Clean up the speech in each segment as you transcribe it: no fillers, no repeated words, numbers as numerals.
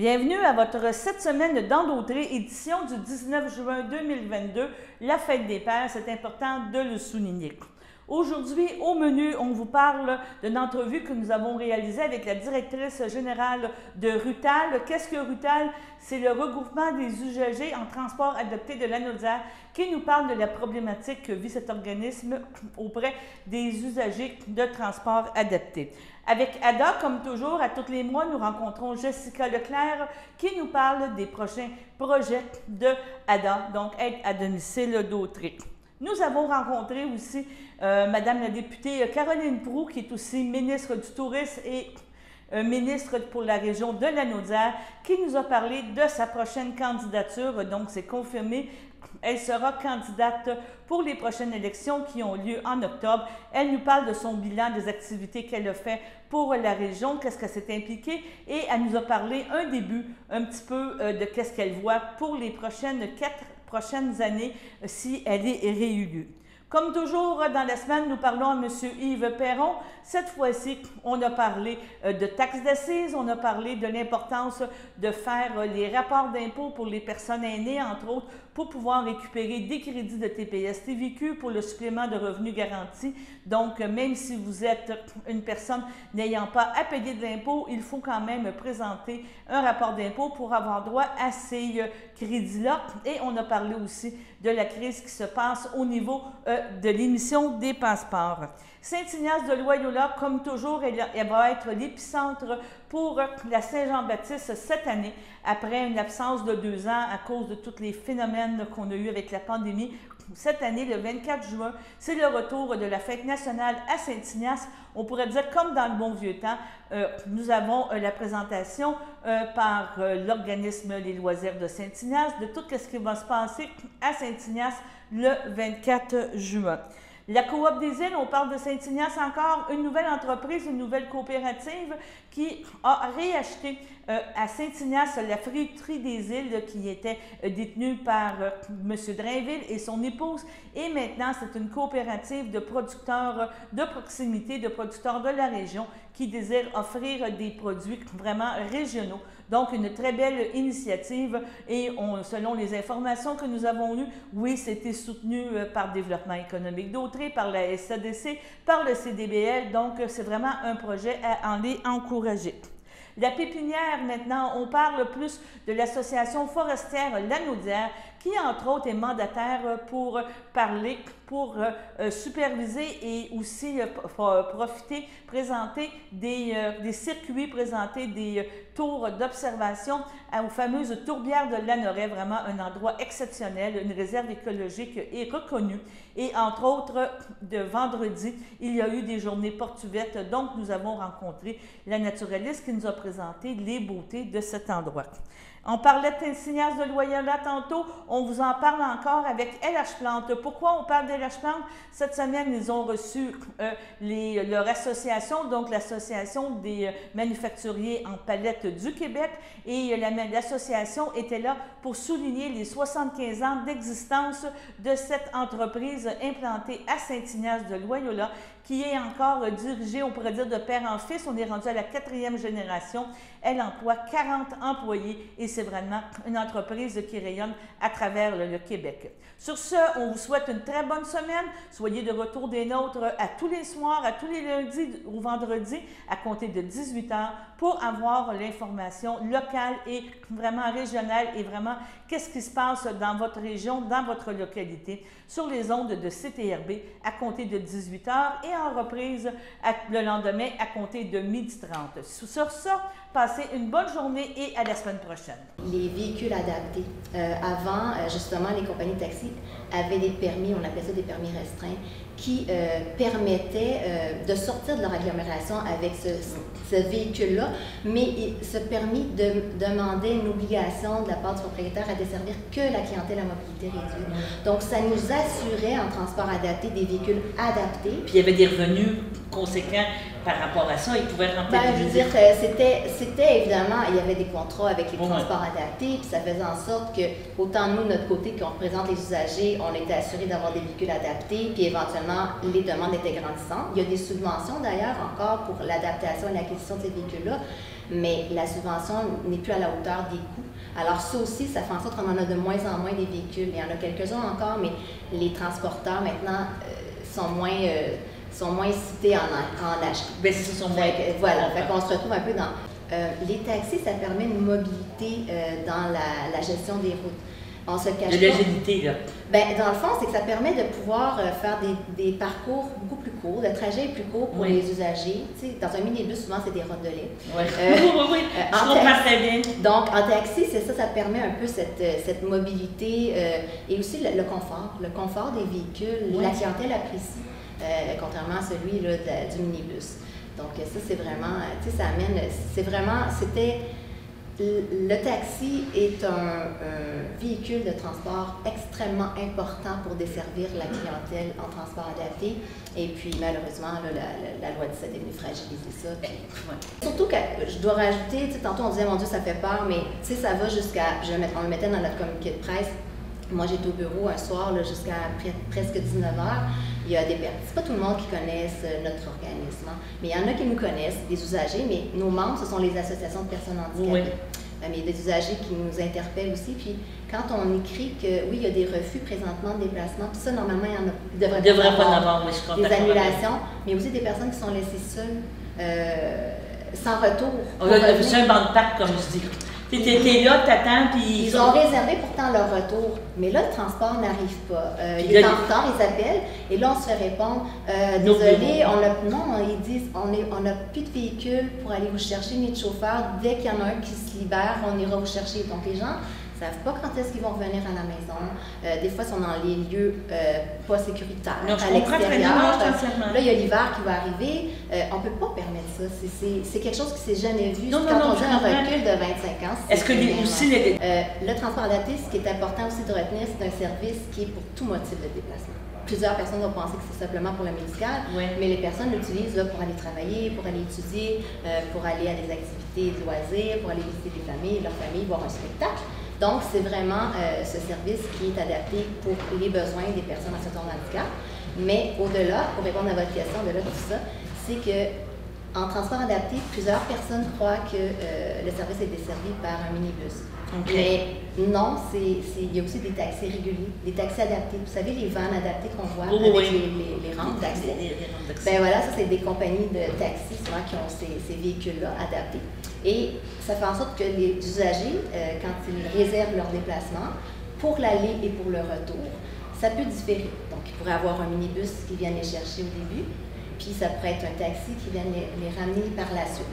Bienvenue à votre 7 semaines d'Endautré, édition du 19 juin 2022, la fête des pères, c'est important de le souligner. Aujourd'hui, au menu, on vous parle d'une entrevue que nous avons réalisée avec la directrice générale de Rutal. Qu'est-ce que Rutal? C'est le regroupement des usagers en transport adapté de l'Anaudière qui nous parle de la problématique que vit cet organisme auprès des usagers de transport adapté. Avec Ada, comme toujours, à tous les mois, nous rencontrons Jessica Leclerc qui nous parle des prochains projets de Ada, donc aide à domicile d'Autré. Nous avons rencontré aussi Madame la députée Caroline Proulx, qui est aussi ministre du Tourisme et ministre pour la région de l'Anaudière, qui nous a parlé de sa prochaine candidature. Donc, c'est confirmé. Elle sera candidate pour les prochaines élections qui ont lieu en octobre. Elle nous parle de son bilan, des activités qu'elle a fait pour la région, qu'est-ce qu'elle s'est impliquée, et elle nous a parlé un petit peu de qu'est-ce qu'elle voit pour les quatre prochaines années si elle est réélue. Comme toujours, dans la semaine, nous parlons à M. Yves Perron. Cette fois-ci, on a parlé de taxes d'assises, on a parlé de l'importance de faire les rapports d'impôts pour les personnes aînées, entre autres, pour pouvoir récupérer des crédits de TPS TVQ pour le supplément de revenus garanti. Donc, même si vous êtes une personne n'ayant pas à payer de l'impôt, il faut quand même présenter un rapport d'impôt pour avoir droit à ces crédits-là. Et on a parlé aussi de la crise qui se passe au niveau de l'émission des passeports. Saint-Ignace de Loyola, comme toujours, elle va être l'épicentre pour la Saint-Jean-Baptiste cette année, après une absence de 2 ans à cause de tous les phénomènes qu'on a eus avec la pandémie. Cette année, le 24 juin, c'est le retour de la fête nationale à Saint-Ignace. On pourrait dire comme dans le bon vieux temps, nous avons la présentation par l'organisme Les Loisirs de Saint-Ignace de tout ce qui va se passer à Saint-Ignace le 24 juin. La Coop des îles, on parle de Saint-Ignace encore, une nouvelle entreprise, une nouvelle coopérative qui a réacheté à Saint-Ignace la friterie des îles qui était détenue par M. Drainville et son épouse. Et maintenant, c'est une coopérative de producteurs de proximité, de producteurs de la région qui désirent offrir des produits vraiment régionaux. Donc, une très belle initiative et selon les informations que nous avons eues, oui, c'était soutenu par Développement économique d'Autré, par la SADC, par le CDBL. Donc, c'est vraiment un projet à les encourager. La pépinière, maintenant, on parle plus de l'association forestière L'Anaudière, qui, entre autres, est mandataire pour parler, pour superviser et aussi profiter, présenter des circuits, présenter des tours d'observation aux fameuses tourbières de Lanoret, vraiment un endroit exceptionnel, une réserve écologique et reconnue. Et entre autres, de vendredi, il y a eu des journées portes ouvertes, donc nous avons rencontré la naturaliste qui nous a présenté les beautés de cet endroit. On parlait de Saint-Ignace de Loyola tantôt, on vous en parle encore avec LH Plante. Pourquoi on parle d'LH Plante? Cette semaine, ils ont reçu leur association, donc l'Association des manufacturiers en palette du Québec, et l'association était là pour souligner les 75 ans d'existence de cette entreprise implantée à Saint-Ignace de Loyola, qui est encore dirigée, on pourrait dire, de père en fils. On est rendu à la 4e génération. Elle emploie 40 employés et c'est vraiment une entreprise qui rayonne à travers le Québec. Sur ce, on vous souhaite une très bonne semaine. Soyez de retour des nôtres à tous les soirs, à tous les lundis ou vendredis, à compter de 18 h pour avoir l'information locale et vraiment régionale et vraiment qu'est-ce qui se passe dans votre région, dans votre localité, sur les ondes de CTRB à compter de 18 h et en reprise le lendemain à compter de 12h30. Sur ça, passez une bonne journée et à la semaine prochaine. Les véhicules adaptés. Avant, justement, les compagnies de taxi avaient des permis, on appelait ça des permis restreints, qui permettaient de sortir de leur agglomération avec ce véhicule-là, mais ce permis demandait une obligation de la part du propriétaire à desservir que la clientèle à mobilité réduite. Donc, ça nous assurait en transport adapté des véhicules adaptés. Puis il y avait des revenus conséquents par rapport à ça, ils pouvaient remplir je veux dire, c'était évidemment, il y avait des contrats avec les transports adaptés, puis ça faisait en sorte que, autant nous, de notre côté, qu'on représente les usagers, on était assurés d'avoir des véhicules adaptés, puis éventuellement, les demandes étaient grandissantes. Il y a des subventions d'ailleurs encore pour l'adaptation et l'acquisition de ces véhicules-là, mais la subvention n'est plus à la hauteur des coûts. Alors ça aussi, ça fait en sorte qu'on en a de moins en moins des véhicules. Il y en a quelques-uns encore, mais les transporteurs maintenant sont moins cités en achat. Bien, c'est ça, sont moins. Voilà, fait qu'on se retrouve un peu dans... les taxis, ça permet une mobilité dans la gestion des routes. On se cache de l'agilité, là. Bien, dans le fond, c'est que ça permet de pouvoir faire des parcours beaucoup plus courts, de trajets plus courts pour les usagers. Tu sais, dans un minibus, souvent, c'est des rondellets. Oui, oui, je comprends très bien. Donc, en taxi, c'est ça permet un peu cette mobilité et aussi le confort. Le confort des véhicules, la clientèle apprécie, contrairement à celui là, du minibus. Donc, ça, c'est vraiment, tu sais, ça amène, c'était... Le taxi est un véhicule de transport extrêmement important pour desservir la clientèle en transport adapté. Et puis, malheureusement, là, la loi 17 est venue fragiliser ça. Puis, surtout que je dois rajouter, tantôt on disait, mon Dieu, ça fait peur, mais ça va jusqu'à, on le mettait dans notre communiqué de presse. Moi, j'étais au bureau un soir jusqu'à presque 19h. Il y a c'est pas tout le monde qui connaisse notre organisme, mais il y en a qui nous connaissent, des usagers, mais nos membres, ce sont les associations de personnes handicapées. Mais il y a des usagers qui nous interpellent aussi. Puis quand on écrit que oui, il y a des refus présentement de déplacement, puis ça, normalement, il devrait pas en avoir, mais je comprends. Des annulations, mais aussi des personnes qui sont laissées seules, sans retour. On a vu ça un banc de parc, comme je dis. T'es là, t'attends, puis... Ils ont réservé pourtant leur retour, mais là, le transport n'arrive pas. Il est en retard, ils appellent, et là, on se fait répondre, désolé, ils disent, on n'a plus de véhicule pour aller vous chercher, ni de chauffeur. Dès qu'il y en a un qui se libère, on ira vous chercher. Donc, les gens ne savent pas quand est-ce qu'ils vont revenir à la maison. Des fois, ils sont dans les lieux pas sécuritaires, à l'extérieur. Là, il y a l'hiver qui va arriver. On ne peut pas permettre ça. C'est quelque chose qui ne s'est jamais vu. Quand on dit un recul de 25 ans, est-ce que aussi le transport adapté, ce qui est important aussi de retenir, c'est un service qui est pour tout motif de déplacement. Plusieurs personnes vont penser que c'est simplement pour le médical, mais les personnes l'utilisent pour aller travailler, pour aller étudier, pour aller à des activités de loisirs, pour aller visiter des familles, leur famille, voir un spectacle. Donc, c'est vraiment ce service qui est adapté pour les besoins des personnes en situation de handicap. Mais au-delà, pour répondre à votre question, au-delà de tout ça, c'est que en transport adapté, plusieurs personnes croient que le service est desservi par un minibus. Mais non, il y a aussi des taxis réguliers, des taxis adaptés. Vous savez, les vannes adaptées qu'on voit avec les rampes d'accès. Ben voilà, ça, c'est des compagnies de taxis souvent qui ont ces véhicules-là adaptés. Et ça fait en sorte que les usagers, quand ils réservent leur déplacement, pour l'aller et pour le retour, ça peut différer. Donc, ils pourraient avoir un minibus qui vient les chercher au début, puis ça pourrait être un taxi qui vient les ramener par la suite.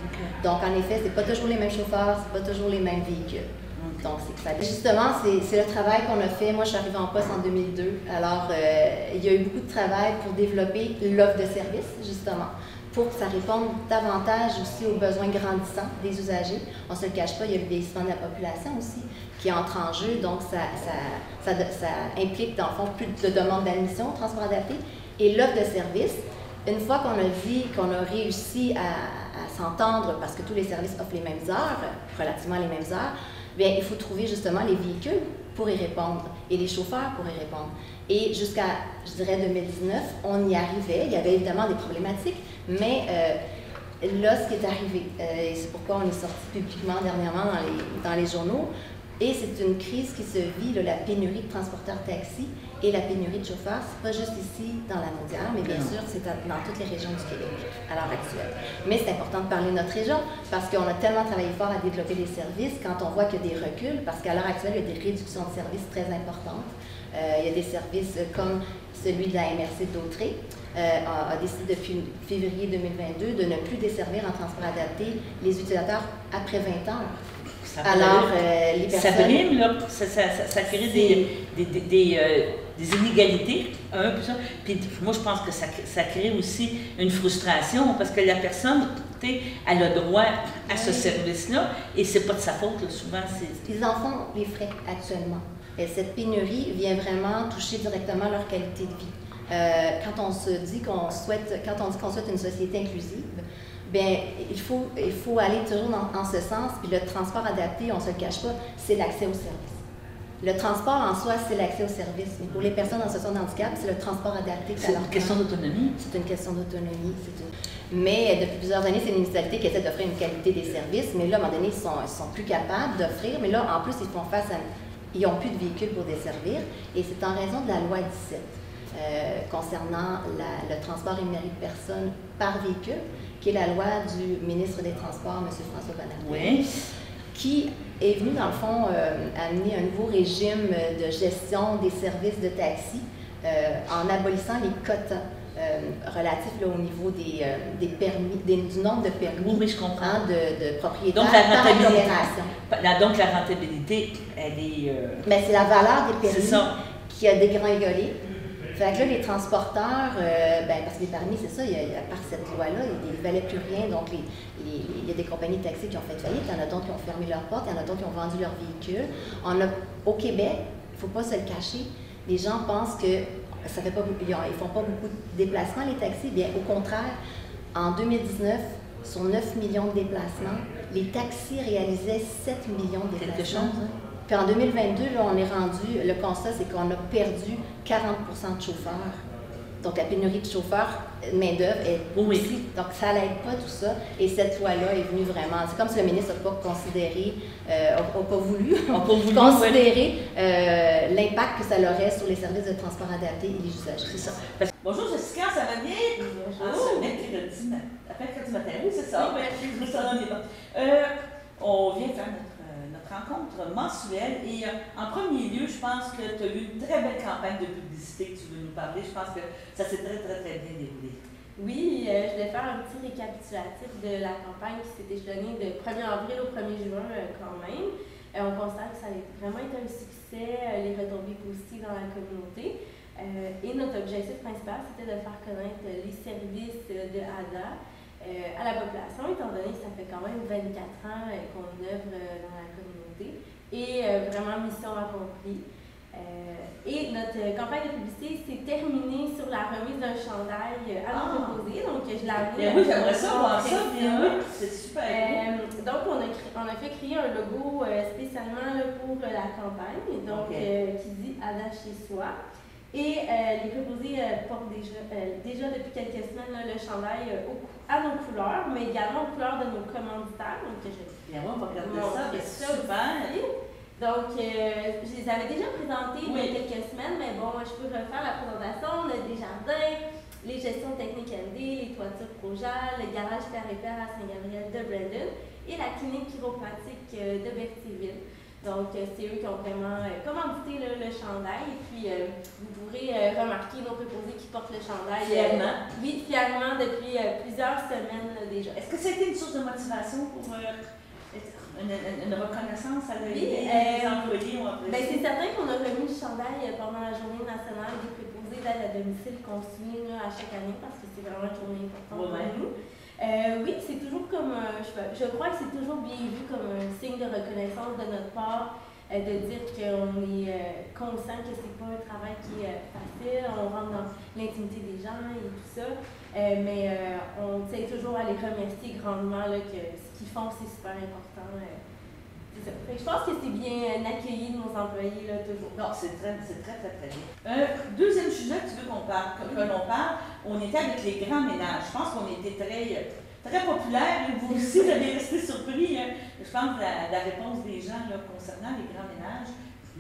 Donc, en effet, c'est pas toujours les mêmes chauffeurs, c'est pas toujours les mêmes véhicules. Donc, justement, c'est le travail qu'on a fait. Moi, je suis arrivée en poste en 2002. Alors, il y a eu beaucoup de travail pour développer l'offre de service, justement, pour que ça réponde davantage aussi aux besoins grandissants des usagers. On ne se le cache pas, il y a le vieillissement de la population aussi qui entre en jeu. Donc, ça implique, dans le fond, plus de demandes d'admission au transport adapté. Et l'offre de service, une fois qu'on a dit qu'on a réussi à s'entendre, parce que tous les services offrent les mêmes heures, relativement les mêmes heures, bien, il faut trouver justement les véhicules pour y répondre et les chauffeurs pour y répondre. Et jusqu'à, je dirais, 2019, on y arrivait. Il y avait évidemment des problématiques, mais là, ce qui est arrivé, et c'est pourquoi on est sorti publiquement dernièrement dans les journaux, et c'est une crise qui se vit, là, la pénurie de transporteurs taxi et la pénurie de chauffeurs. C'est pas juste ici, dans la Naudière, mais bien sûr, c'est dans toutes les régions du Québec à l'heure actuelle. Mais c'est important de parler de notre région parce qu'on a tellement travaillé fort à développer les services quand on voit qu'il y a des reculs, parce qu'à l'heure actuelle, il y a des réductions de services très importantes. Il y a des services comme celui de la MRC d'Autrey, a décidé depuis février 2022 de ne plus desservir en transport adapté les utilisateurs après 20 ans. Alors, les personnes... Ça brime, là. Ça crée des inégalités, Puis moi, je pense que ça crée aussi une frustration parce que la personne, elle a droit à ce service-là et c'est pas de sa faute, là, souvent. Ils en font les frais actuellement. Et cette pénurie vient vraiment toucher directement leur qualité de vie. quand on se dit qu'on souhaite, quand on dit qu'on souhaite une société inclusive, bien, il faut aller toujours en ce sens. Puis le transport adapté, on ne se le cache pas, c'est l'accès aux services. Le transport en soi, c'est l'accès aux services. Mais pour les personnes en situation de handicap, c'est le transport adapté. C'est une question d'autonomie. C'est une question d'autonomie. Mais depuis plusieurs années, c'est une municipalité qui essaie d'offrir une qualité des services. Mais là, à un moment donné, ils sont plus capables d'offrir. Mais là, en plus, ils font face à... Ils n'ont plus de véhicules pour desservir. Et c'est en raison de la loi 17 concernant le transport émérite de personnes par véhicule, qui est la loi du ministre des Transports, M. François Bonnardel. Oui. Qui est venu, dans le fond, amener un nouveau régime de gestion des services de taxi en abolissant les quotas relatifs là, au niveau des permis, du nombre de permis oui, je comprends. De propriétaires donc, la par agglomération. Donc, la rentabilité, elle est... Mais c'est la valeur des permis qui a dégringolé. Fait que là, les transporteurs, parce que les permis, c'est ça, à part cette loi-là, ils ne valaient plus rien. Donc, il y a des compagnies de taxi qui ont fait faillite, il y en a d'autres qui ont fermé leurs portes, il y en a d'autres qui ont vendu leurs véhicules. Au Québec, il ne faut pas se le cacher, les gens pensent que ça fait pas, ils ne font pas beaucoup de déplacements, les taxis. Bien, au contraire, en 2019, sur 9 millions de déplacements, les taxis réalisaient 7 millions de déplacements. Quelque chose, hein? Puis en 2022, là, on est rendu, le constat, c'est qu'on a perdu 40% de chauffeurs. Donc, la pénurie de chauffeurs, main-d'œuvre est aussi. Donc, ça n'aide pas tout ça. Et cette loi-là est venue vraiment. C'est comme si le ministre n'a pas considéré, n'a pas voulu considérer l'impact que ça aurait sur les services de transport adaptés et les usagers. C'est ça. Bonjour Jessica, ça va bien? Bonjour. Mercredi matin, oui, c'est ça. On vient faire notre rencontre mensuelle et en premier lieu, je pense que tu as eu une très belle campagne de publicité que tu veux nous parler. Je pense que ça s'est très bien déroulé. Oui, je vais faire un petit récapitulatif de la campagne qui s'est échelonnée de 1er avril au 1er juin quand même. On constate que ça a vraiment été un succès, les retombées positives dans la communauté. Et notre objectif principal, c'était de faire connaître les services de ADA à la population, étant donné que ça fait quand même 24 ans qu'on œuvre dans la communauté. Et vraiment, mission accomplie. Et notre campagne de publicité s'est terminée sur la remise d'un chandail à nos proposés. Donc, je l'ai amené. Oui, j'aimerais ça voir ça. C'est super cool. Donc, on a fait créer un logo spécialement là, pour la campagne, donc qui dit ADA chez soi. Et les préposés portent déjà depuis quelques semaines là, le chandail à nos couleurs, mais également aux couleurs de nos commanditaires. Donc, on va regarder ça, c'est super. Donc, je les avais déjà présentés il y a quelques semaines, mais bon, je peux refaire la présentation. On a des jardins, les gestions techniques MD, les toitures Projal, le garage Père et Père à Saint-Gabriel de Brandon et la clinique chiropratique de Berthierville. Donc, c'est eux qui ont vraiment commandité le chandail. Et puis, vous pourrez remarquer nos préposés qui portent le chandail. Fièrement. Oui, fièrement depuis plusieurs semaines déjà. Est-ce que ça a été une source de motivation pour une reconnaissance à les employés? C'est certain qu'on a remis le chandail pendant la journée nationale des préposés d'aide à domicile qu'on suit à chaque année parce que c'est vraiment une journée importante pour nous. Oui, c'est toujours comme, je crois que c'est toujours bien vu comme un signe de reconnaissance de notre part, de dire qu'on est conscient que c'est pas un travail qui est facile, on rentre dans l'intimité des gens et tout ça, mais on tient toujours à les remercier grandement là, que ce qu'ils font c'est super important. C'est ça. Je pense que c'est bien accueilli de nos employés là, toujours. Non, c'est très bien. Deuxième sujet que tu veux qu'on parle, on était avec les grands ménages. Je pense qu'on était très populaire. Vous aussi, vous avez resté surpris, je pense, de la réponse des gens là, concernant les grands ménages.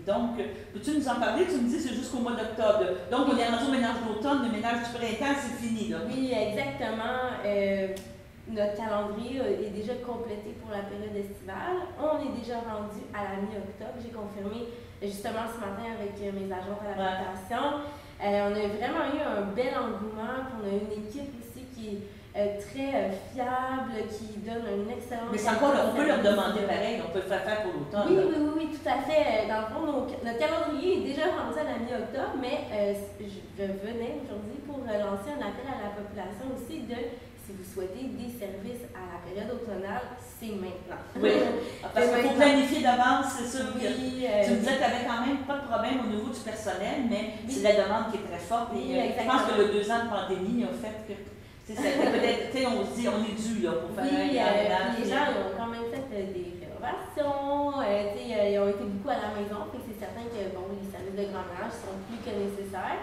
Donc, peux-tu nous en parler? Tu me dis que c'est jusqu'au mois d'octobre. Donc, on est rendu au ménage d'automne, le ménage du printemps, c'est fini. Là. Oui, exactement. Notre calendrier est déjà complété pour la période estivale. On est déjà rendu à la mi-octobre. J'ai confirmé justement ce matin avec mes agents à la plantation. On a vraiment eu un bel engouement. On a une équipe aussi qui est très fiable, qui donne un excellent... Mais c'est encore, on peut leur demander pareil, on peut le faire pour l'automne. Oui, tout à fait. Dans le fond, notre calendrier est déjà rendu à la mi-octobre, mais je venais aujourd'hui pour lancer un appel à la population aussi de... Si si vous souhaitez des services à la période automnale, c'est maintenant. Oui, parce qu'il faut planifier d'avance, c'est sûr. Oui, tu me disais que tu n'avais quand même pas de problème au niveau du personnel, mais c'est la demande qui est très forte. Et je pense que le 2 ans de pandémie a fait que, peut-être, on se dit, on est dû là, pour faire un ménage. Les gens ont quand même fait des rénovations, ils ont été beaucoup à la maison, et c'est certain que les services de grand ménage sont plus que nécessaires.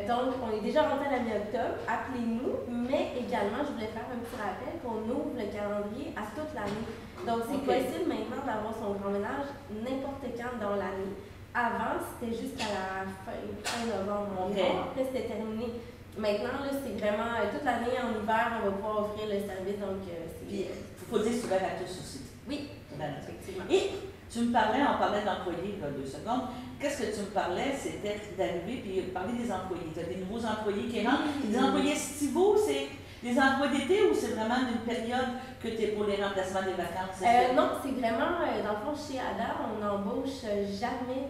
Donc, on est déjà rentré à la mi-octobre, appelez-nous, mais également, je voulais faire un petit rappel qu'on ouvre le calendrier à toute l'année. Donc, c'est possible maintenant d'avoir son grand ménage n'importe quand dans l'année. Avant, c'était jusqu'à la fin novembre. Après, c'était terminé. Maintenant, là, c'est vraiment toute l'année en hiver, on va pouvoir offrir le service. Donc, il faut dire que c'est ouvert à tous aussi. Oui, effectivement. Et tu me parlais, on parlait d'employés, 2 secondes. Qu'est-ce que tu me parlais? C'était d'arriver puis parler des employés. Tu as des nouveaux employés qui rentrent. Des employés estivaux, c'est des emplois d'été ou c'est vraiment une période que tu es pour les remplacements des vacances? Non, c'est vraiment, dans le fond, chez ADA, on n'embauche jamais,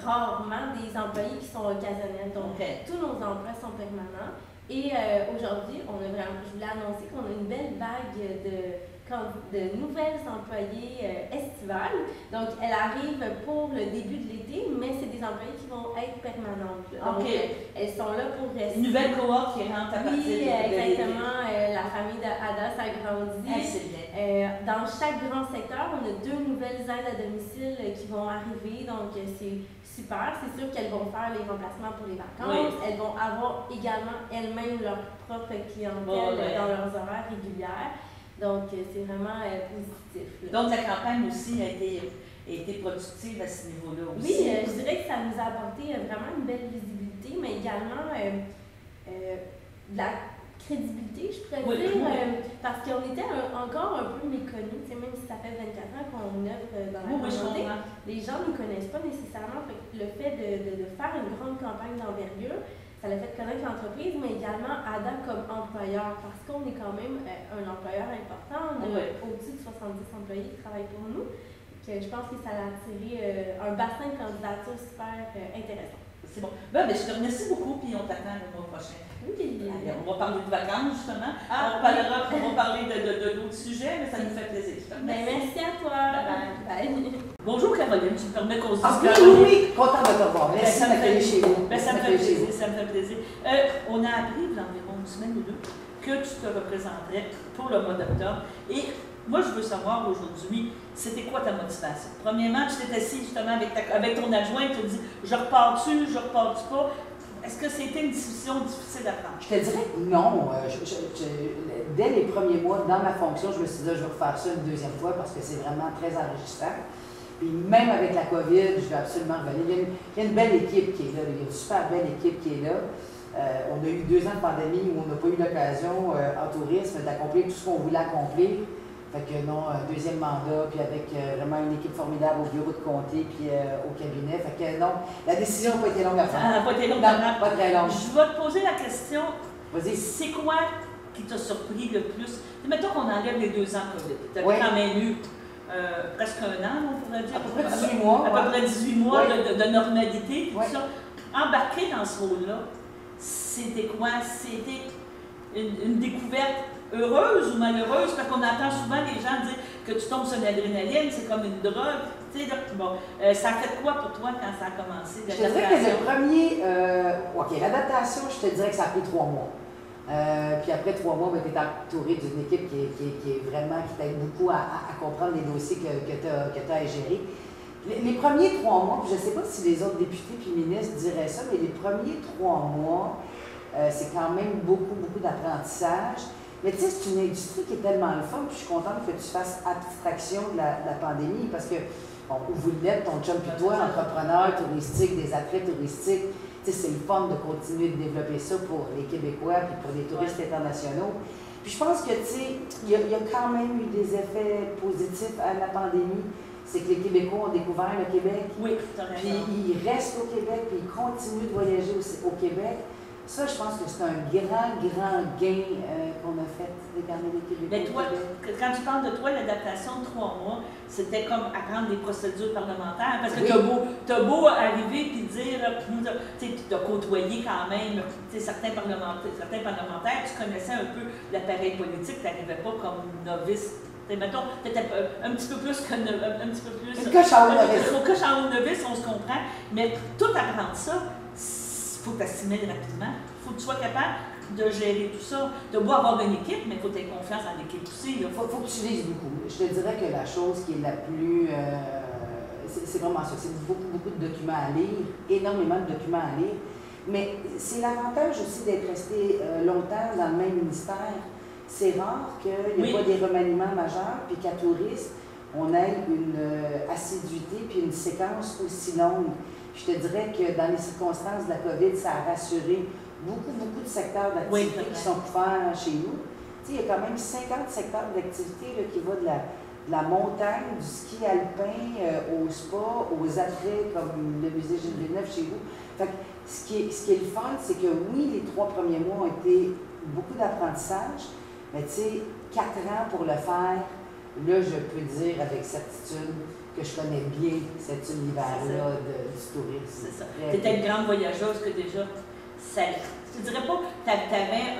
rarement des employés qui sont occasionnels. Donc, tous nos emplois sont permanents. Et aujourd'hui, je voulais annoncer qu'on a une belle vague de nouvelles employées estivales. Donc, elle arrive pour le début de l'été, mais c'est des employés qui vont être permanentes. Donc, elles sont là pour rester. Une nouvelle cohorte qui rentre à partir de l'été. Oui, exactement. La famille d'Ada s'agrandit. C'est bien. Dans chaque grand secteur, on a 2 nouvelles aides à domicile qui vont arriver. Donc, c'est super. C'est sûr qu'elles vont faire les remplacements pour les vacances. Elles vont avoir également elles-mêmes leur propre clientèle dans leurs horaires réguliers. Donc, c'est vraiment positif. Donc, la campagne aussi a été productive à ce niveau-là aussi. Oui, je dirais que ça nous a apporté vraiment une belle visibilité, mais également de la crédibilité, je pourrais dire, parce qu'on était encore un peu méconnus, même si ça fait 24 ans qu'on œuvre dans la communauté, les gens ne nous connaissent pas nécessairement. Le fait de faire une grande campagne d'envergure, ça l'a fait connaître l'entreprise, mais également ADA comme employeur, parce qu'on est quand même un employeur important. On a au-dessus de 70 employés qui travaillent pour nous. Que je pense que ça a attiré un bassin de candidatures super intéressant. C'est bon. Ben, je te remercie beaucoup, puis on t'attend le mois prochain. Oui. Allez, on va parler de vacances, justement. On va parler de d'autres sujets, mais ça nous fait plaisir. Merci à toi. Bye. Bonjour Caroline, tu me permets qu'on se dise oui, content de te voir. Merci de m'accueillir chez vous. Ça me fait plaisir, ça me fait plaisir. On a appris, il y a environ une semaine ou 2, que tu te représenterais pour le mois d'octobre. Et moi, je veux savoir aujourd'hui, c'était quoi ta motivation? Premièrement, tu t'es assis justement avec ton adjoint, tu te dis, je repars-tu, je repars-tu pas? Est-ce que c'était une discussion difficile à prendre? Je te dirais que non. Dès les premiers mois, dans ma fonction, je me suis dit, je vais refaire ça une deuxième fois parce que c'est vraiment très enrichissant. Puis même avec la COVID, je vais absolument revenir. Il y a une belle équipe qui est là. Il y a une super belle équipe qui est là. On a eu 2 ans de pandémie où on n'a pas eu l'occasion en tourisme d'accomplir tout ce qu'on voulait accomplir. Fait que non, un deuxième mandat, puis avec vraiment une équipe formidable au bureau de comté, puis au cabinet. Fait que non, la décision n'a pas été longue à faire. Elle n'a pas été longue à faire. Pas très longue. Je vais te poser la question. Vas-y. C'est quoi qui t'a surpris le plus? Mettons qu'on enlève les 2 ans COVID. Tu avais quand même eu presque 1 an, on pourrait dire. À peu près 18 mois. À peu près 18 mois de normalité. Oui. Ça. Embarquer dans ce rôle-là, c'était quoi? C'était une découverte heureuse ou malheureuse, parce qu'on entend souvent les gens dire que tu tombes sur l'adrénaline, c'est comme une drogue. Tu sais, bon, ça a fait quoi pour toi quand ça a commencé? Je te dirais que le premier, l'adaptation, je te dirais que ça a pris 3 mois. Puis après 3 mois, tu es entouré d'une équipe qui est vraiment, qui t'aide beaucoup à comprendre les dossiers que tu as à gérer. Les premiers 3 mois, puis je ne sais pas si les autres députés puis ministres diraient ça, mais les premiers 3 mois, c'est quand même beaucoup d'apprentissage. Mais tu sais, c'est une industrie qui est tellement le fun, puis je suis contente que tu fasses abstraction de la pandémie, parce que, vous l'êtes, ton chum puis toi, entrepreneur touristique, des attraits touristiques, tu sais, c'est le fun de continuer de développer ça pour les Québécois puis pour les touristes internationaux. Puis je pense que, tu sais, il y a quand même eu des effets positifs à la pandémie. C'est que les Québécois ont découvert le Québec. Oui, tu as raison. Puis ils restent au Québec, puis ils continuent de voyager au Québec. Ça, je pense que c'est un grand gain qu'on a fait des carnets des Québécois. Mais toi, quand tu parles de toi, l'adaptation de 3 mois, c'était comme apprendre des procédures parlementaires. Parce que t'as beau arriver et dire, tu as côtoyé quand même certains parlementaires, tu connaissais un peu l'appareil politique, tu n'arrivais pas comme novice. Mettons, tu étais un petit peu plus que un petit peu plus. Une coche en haut novice. Une coche en haut novice, on se comprend. Mais tout apprendre ça, il faut t'assimiler rapidement. Il faut que tu sois capable de gérer tout ça. Tu as beau avoir une équipe, mais il faut que tu aies confiance en l'équipe aussi. Il faut que tu lises beaucoup. Je te dirais que la chose qui est la plus. C'est vraiment ça. C'est beaucoup de documents à lire, énormément de documents à lire. Mais c'est l'avantage aussi d'être resté longtemps dans le même ministère. C'est rare qu'il n'y ait pas des remaniements majeurs, puis qu'à Tourisme, on ait une assiduité puis une séquence aussi longue. Je te dirais que dans les circonstances de la COVID, ça a rassuré beaucoup de secteurs d'activité qui sont couverts chez nous. Tu sais, il y a quand même 50 secteurs d'activité qui vont de la montagne, du ski alpin, au spa, aux attraits comme le musée Gilles Villeneuve chez vous. Fait que ce qui est le fun, c'est que oui, les 3 premiers mois ont été beaucoup d'apprentissage, mais tu sais, 4 ans pour le faire, là, je peux dire avec certitude que je connais bien cet univers-là du tourisme. C'est ça. Tu étais une grande voyageuse que déjà, ça, je ne dirais pas que tu avais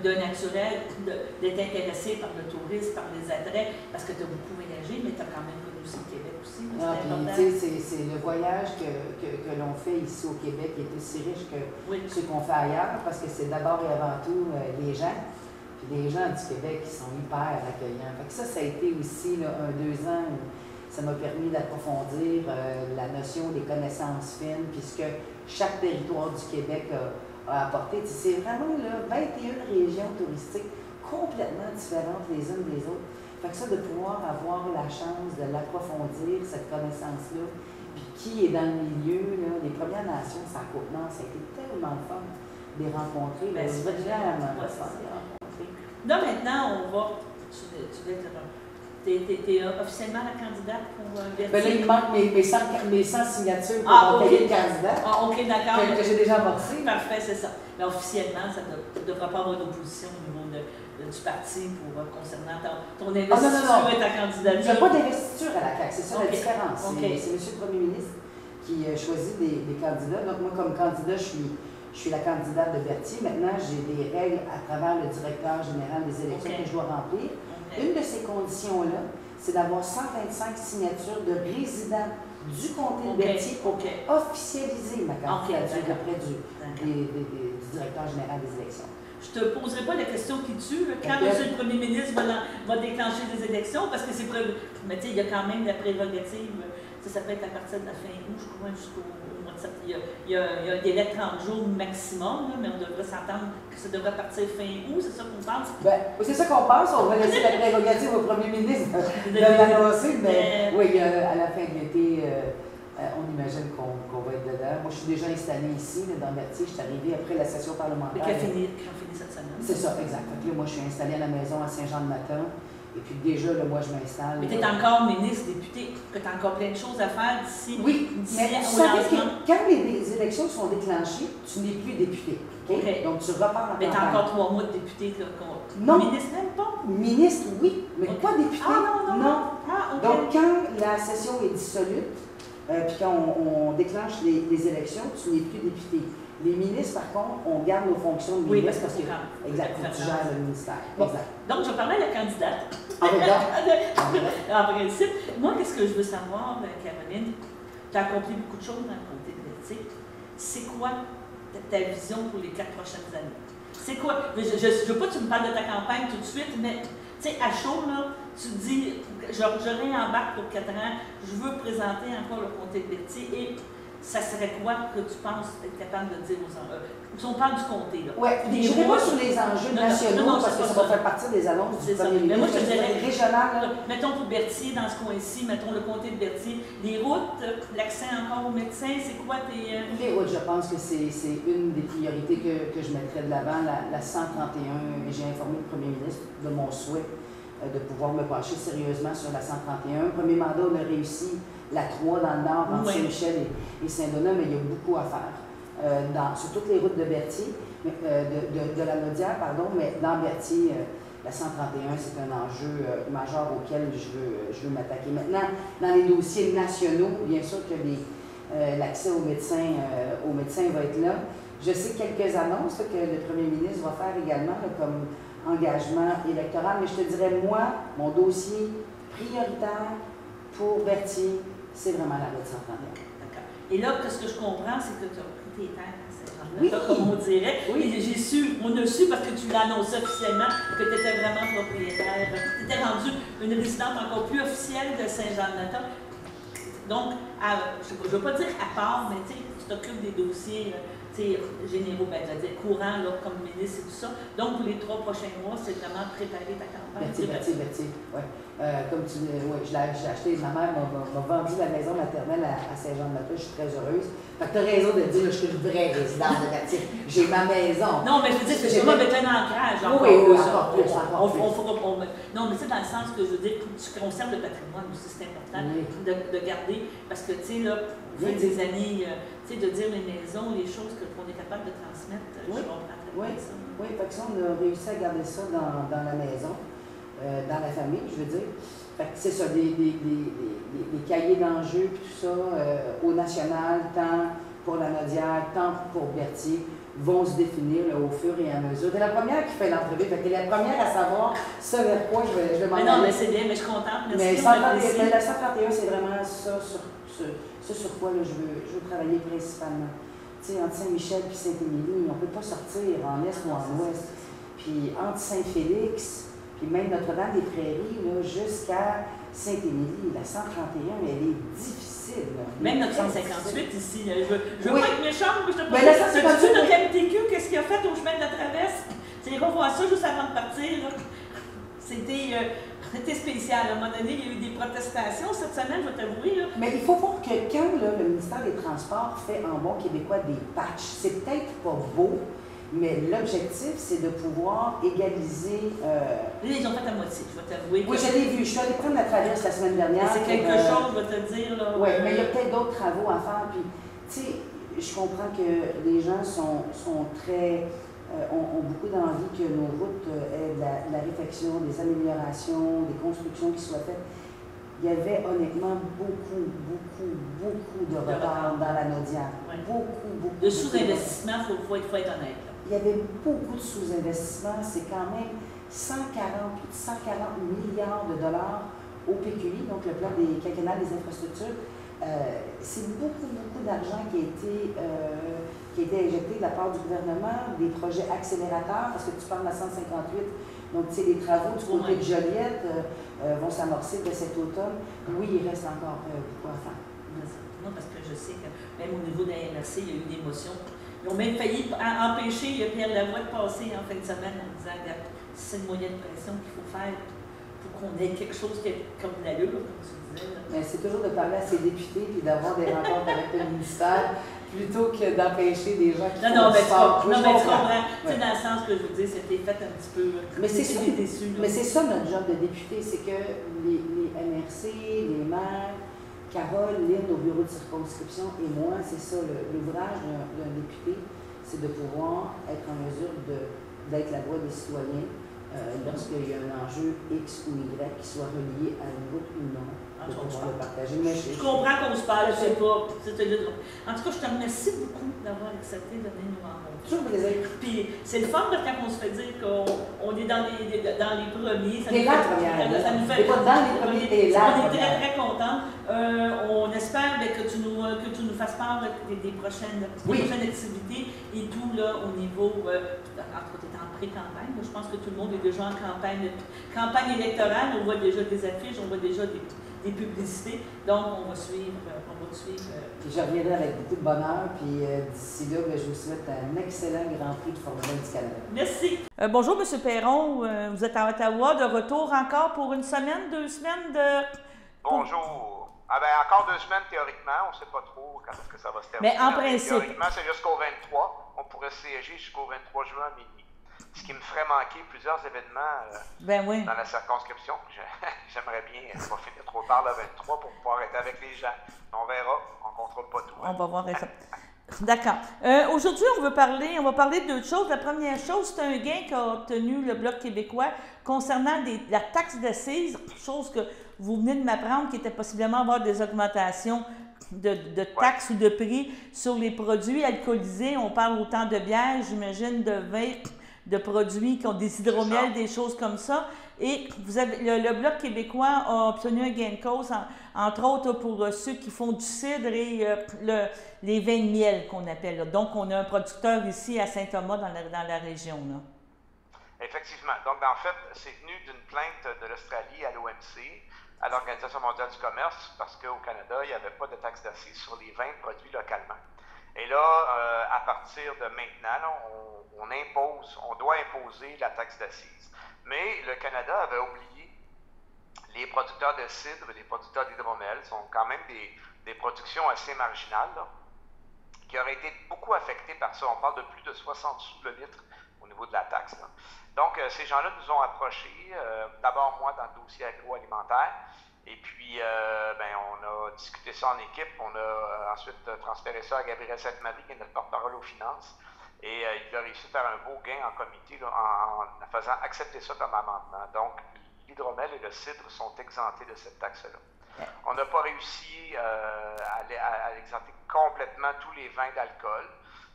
de naturel d'être intéressée par le tourisme, par les attraits, parce que tu as beaucoup voyagé, mais tu as quand même connu aussi le Québec aussi. C'est le voyage que l'on fait ici au Québec qui est aussi riche que ceux qu'on fait ailleurs, parce que c'est d'abord et avant tout les gens. Puis les gens du Québec qui sont hyper accueillants. Fait que ça a été aussi 1-2 ans où ça m'a permis d'approfondir la notion des connaissances fines, puisque chaque territoire du Québec a apporté. C'est vraiment 21 régions touristiques complètement différentes les unes des autres. Fait que ça, de pouvoir avoir la chance de l'approfondir, cette connaissance-là, puis qui est dans le milieu, les Premières Nations, ça Côte-Nord, ça a été tellement de fun de les rencontrer. C'est vraiment fun. Là, maintenant, on va. Tu es officiellement la candidate pour Berthier? Là, il manque mes 100 signatures pour mon cahier de candidat. OK, d'accord. Que j'ai déjà amorcé. Parfait, c'est ça. Mais officiellement, ça ne devra pas avoir d'opposition au niveau du parti concernant ton investiture et ta candidature. Il n'y a pas d'investiture à la CAQ, c'est ça la différence. C'est M. le Premier ministre qui choisit des candidats. Donc, moi, comme candidat, je suis la candidate de Berthier. Maintenant, j'ai des règles à travers le directeur général des élections que je dois remplir. Une de ces conditions-là, c'est d'avoir 125 signatures de résidents du comté de Berthier pour officialiser ma candidature auprès du directeur général des élections. Je ne te poserai pas la question qui tue. Quand M. le Premier ministre va déclencher des élections, parce que c'est prévu. Mais tu sais, il y a quand même la prérogative. Ça peut être à partir de la fin août, je crois, jusqu'au mois de septembre. Il y a un délai de 30 jours maximum, mais on devrait s'entendre que ça devrait partir fin août, c'est ça qu'on pense? C'est ça qu'on pense. On va laisser la prérogative au Premier ministre de l'annoncer, mais oui, à la fin de l'été, on imagine qu'on va être dedans. Moi, je suis déjà installée ici, dans Berthier. Je suis arrivée après la session parlementaire. Qui a fini cette semaine. C'est ça, exact. Là, moi, je suis installée à la maison à Saint-Jean-de-Matin. Et puis déjà, là, moi, je m'installe. Mais tu es encore ministre, député, que tu as encore plein de choses à faire d'ici. Oui, mais tu savais que quand les élections sont déclenchées, tu n'es plus député. Okay? Donc, tu repars en campagne. Mais tu as encore 3 mois de député. Non. Ministre, même pas? Ministre, oui, mais pas député. Ah, non. Donc, quand la session est dissolue, puis quand on déclenche les élections, tu n'es plus député. Les ministres, par contre, on garde nos fonctions de ministre parce que tu gères le ministère. Bon. Exact. Donc, je parlais à la candidate. En principe, moi, qu'est-ce que je veux savoir, Caroline? Tu as accompli beaucoup de choses dans le comté de Berthier. C'est quoi ta vision pour les 4 prochaines années? C'est quoi? Je ne veux pas que tu me parles de ta campagne tout de suite, mais tu sais, à chaud, là, tu dis, je réembarque pour 4 ans, je veux présenter encore le comté de Berthier et ça serait quoi que tu penses être capable de dire aux enjeux? Si on parle du comté, là. Oui, je ne dirais pas sur les enjeux nationaux parce que ça va faire partie des annonces du premier ministre. Mais moi, je te dirais régional. Mettons pour Berthier, dans ce coin-ci, mettons le comté de Berthier, les routes, l'accès encore aux médecins, c'est quoi tes... Les routes, je pense que c'est une des priorités que je mettrais de l'avant, la 131. Et j'ai informé le premier ministre de mon souhait de pouvoir me pencher sérieusement sur la 131. Premier mandat, on a réussi la 3 dans le nord, entre Saint-Michel et Saint-Donat, mais il y a beaucoup à faire. sur toutes les routes de Berthier, de la Naudière, pardon, mais dans Berthier, la 131, c'est un enjeu majeur auquel je veux m'attaquer. Maintenant, dans les dossiers nationaux, bien sûr que l'accès aux médecins va être là. Je sais quelques annonces que le premier ministre va faire également comme engagement électoral, mais je te dirais, moi, mon dossier prioritaire pour Berthier, c'est vraiment la route 131. D'accord. Et là, ce que je comprends, c'est que tu as pris tes terres à Saint-Jean-de-Mata, Oui. comme on dirait. Oui. Et on a su parce que tu l'as annoncé officiellement que tu étais vraiment propriétaire. Tu étais rendue une résidente encore plus officielle de Saint-Jean-de-Mata. Donc, je ne veux pas dire à part, mais tu t'occupes des dossiers généraux, je veux dire courants, là, comme ministre et tout ça. Donc, pour les 3 prochains mois, c'est vraiment préparer ta campagne. Berthier, oui. Comme tu je l'ai acheté, ma mère m'a vendu la maison maternelle à Saint-Jean-de-Mata, je suis très heureuse. Fait que tu as raison de dire que je suis une vraie résidente de Berthier. J'ai ma maison. Non, mais je veux dire, c'est sûrement avec un ancrage. Encore plus. Non, mais c'est dans le sens que je veux dire, tu conserves le patrimoine aussi, c'est important de garder. Parce que, tu sais, là, au fil des années, tu sais, de dire les maisons, les choses qu'on est capable de transmettre, je comprends très bien ça. Oui, fait que ça, on a réussi à garder ça dans la maison, dans la famille, je veux dire. Fait que c'est ça, des cahiers d'enjeux, puis tout ça, au national, tant pour la Naudière, tant pour Berthier, vont se définir là, au fur et à mesure. Tu es la première qui fait l'entrevue, tu es la première à savoir ce vers quoi je vais m'en aller. Mais non, mais c'est bien, mais je suis contente. Mais la 131, c'est vraiment ça sur quoi là, je veux travailler principalement. Tu sais, entre Saint-Michel et Saint-Émilie, on ne peut pas sortir en est ou en ouest. Puis entre Saint-Félix, puis même Notre-Dame-des-Prairies, jusqu'à Saint-Émilie, la 131, elle est difficile. Là. Même notre 158 ici, je veux pas être méchante, mais je te pose la question. Sais-tu notre MTQ, qu'est-ce qu'il a fait au chemin de la traverse? Tu vas voir ça juste avant de partir. C'était spécial. À un moment donné, il y a eu des protestations cette semaine, je vais t'avouer. Mais il faut voir que quand le ministère des Transports fait en bon québécois des patchs, c'est peut-être pas beau, mais l'objectif, c'est de pouvoir égaliser. Ils ont fait à moitié, je vais t'avouer. Oui, je l'ai vu. Je suis allée prendre la traverse la semaine dernière. C'est quelque chose, je vais te dire. Oui, mais il y a peut-être d'autres travaux à faire. Puis, tu sais, je comprends que les gens sont très. Ont beaucoup d'envie que nos routes aient de la réflexion, des améliorations, des constructions qui soient faites. Il y avait honnêtement beaucoup de retard dans la Naudière. Oui. Beaucoup. De sous-investissement, il faut être honnête. Il y avait beaucoup de sous-investissements. C'est quand même 140 milliards de dollars au PQI, donc le plan quinquennal des infrastructures. C'est beaucoup d'argent qui a été injecté de la part du gouvernement, des projets accélérateurs, parce que tu parles de la 158, donc tu sais, les travaux du côté de Joliette vont s'amorcer de cet automne. Oui, il reste encore beaucoup à faire. Non, parce que je sais que même au niveau de la MRC, il y a eu des motions. Ils ont même failli empêcher Pierre Lavoie de passer en fin de semaine en disant que c'est une moyenne de pression qu'il faut faire pour qu'on ait quelque chose qui est comme de l'allure, comme tu disais. Mais c'est toujours de parler à ses députés et d'avoir des rencontres avec le ministère plutôt que d'empêcher des gens qui Non, mais tu comprends. Ouais. Tu sais, dans le sens que je veux dire, c'était fait un petit peu. Mais c'est ça, déçu, mais c'est ça notre job de député, c'est que les MRC, les maires, Carole, Lynn au bureau de circonscription et moi, c'est ça, l'ouvrage d'un député, c'est de pouvoir être en mesure d'être la voix des citoyens lorsqu'il y a un enjeu X ou Y qui soit relié à une route ou non. De pouvoir le partager. Mais je comprends qu'on se parle, je sais pas. En tout cas, je te remercie beaucoup d'avoir accepté de venir nous rencontrer. Toujours plaisir. Puis c'est le fun quand on se fait dire qu'on est dans les premiers. T'es la première. Ça nous fait. T'es pas dans les premiers, t'es là. On est très contents. On espère que tu nous fasses part des prochaines activités et tout là au niveau. Entre autres, en pré-campagne. Je pense que tout le monde est déjà en campagne électorale. On voit déjà des affiches, on voit déjà des publicités. Donc, on va te suivre. Puis je reviendrai avec beaucoup de bonheur. Puis d'ici là, je vous souhaite un excellent Grand Prix de Formule 1 du Canada. Merci. Bonjour, M. Perron. Vous êtes à Ottawa, de retour encore pour une semaine, 2 semaines de... Bonjour. Encore 2 semaines théoriquement. On ne sait pas trop quand est-ce que ça va se terminer. Mais en principe. Théoriquement, c'est jusqu'au 23. On pourrait siéger jusqu'au 23 juin à minuit. Ce qui me ferait manquer plusieurs événements dans la circonscription. J'aimerais bien pas finir trop tard le 23 pour pouvoir être avec les gens. On verra, on ne contrôle pas tout. On va voir ça. D'accord. Aujourd'hui, on va parler d'autres choses. La première chose, c'est un gain qu'a obtenu le Bloc québécois concernant la taxe d'assises, chose que vous venez de m'apprendre qu'il était possiblement avoir des augmentations de taxes ou de prix sur les produits alcoolisés. On parle autant de bière, j'imagine, de vin, de produits qui ont des hydromels, des choses comme ça. Et le Bloc québécois a obtenu un gain de cause, entre autres pour ceux qui font du cidre et les vins de miel qu'on appelle. Là. Donc, on a un producteur ici à Saint-Thomas dans la région. Là. Effectivement. Donc, en fait, c'est venu d'une plainte de l'Australie à l'OMC, à l'Organisation mondiale du commerce, parce qu'au Canada, il n'y avait pas de taxe d'assises sur les vins produits localement. Et là, à partir de maintenant, là, on doit imposer la taxe d'assises. Mais le Canada avait oublié les producteurs de cidre, les producteurs d'hydromel, sont quand même des productions assez marginales, là, qui auraient été beaucoup affectées par ça. On parle de plus de 60 sous le litre au niveau de la taxe. Là. Donc, ces gens-là nous ont approchés, d'abord moi dans le dossier agroalimentaire, et puis on a discuté ça en équipe, on a ensuite transféré ça à Gabriel Sainte-Marie, qui est notre porte-parole aux finances, et il a réussi à faire un beau gain en comité là, en faisant accepter ça comme amendement. Donc, l'hydromel et le cidre sont exemptés de cette taxe-là. On n'a pas réussi à exempter complètement tous les vins d'alcool,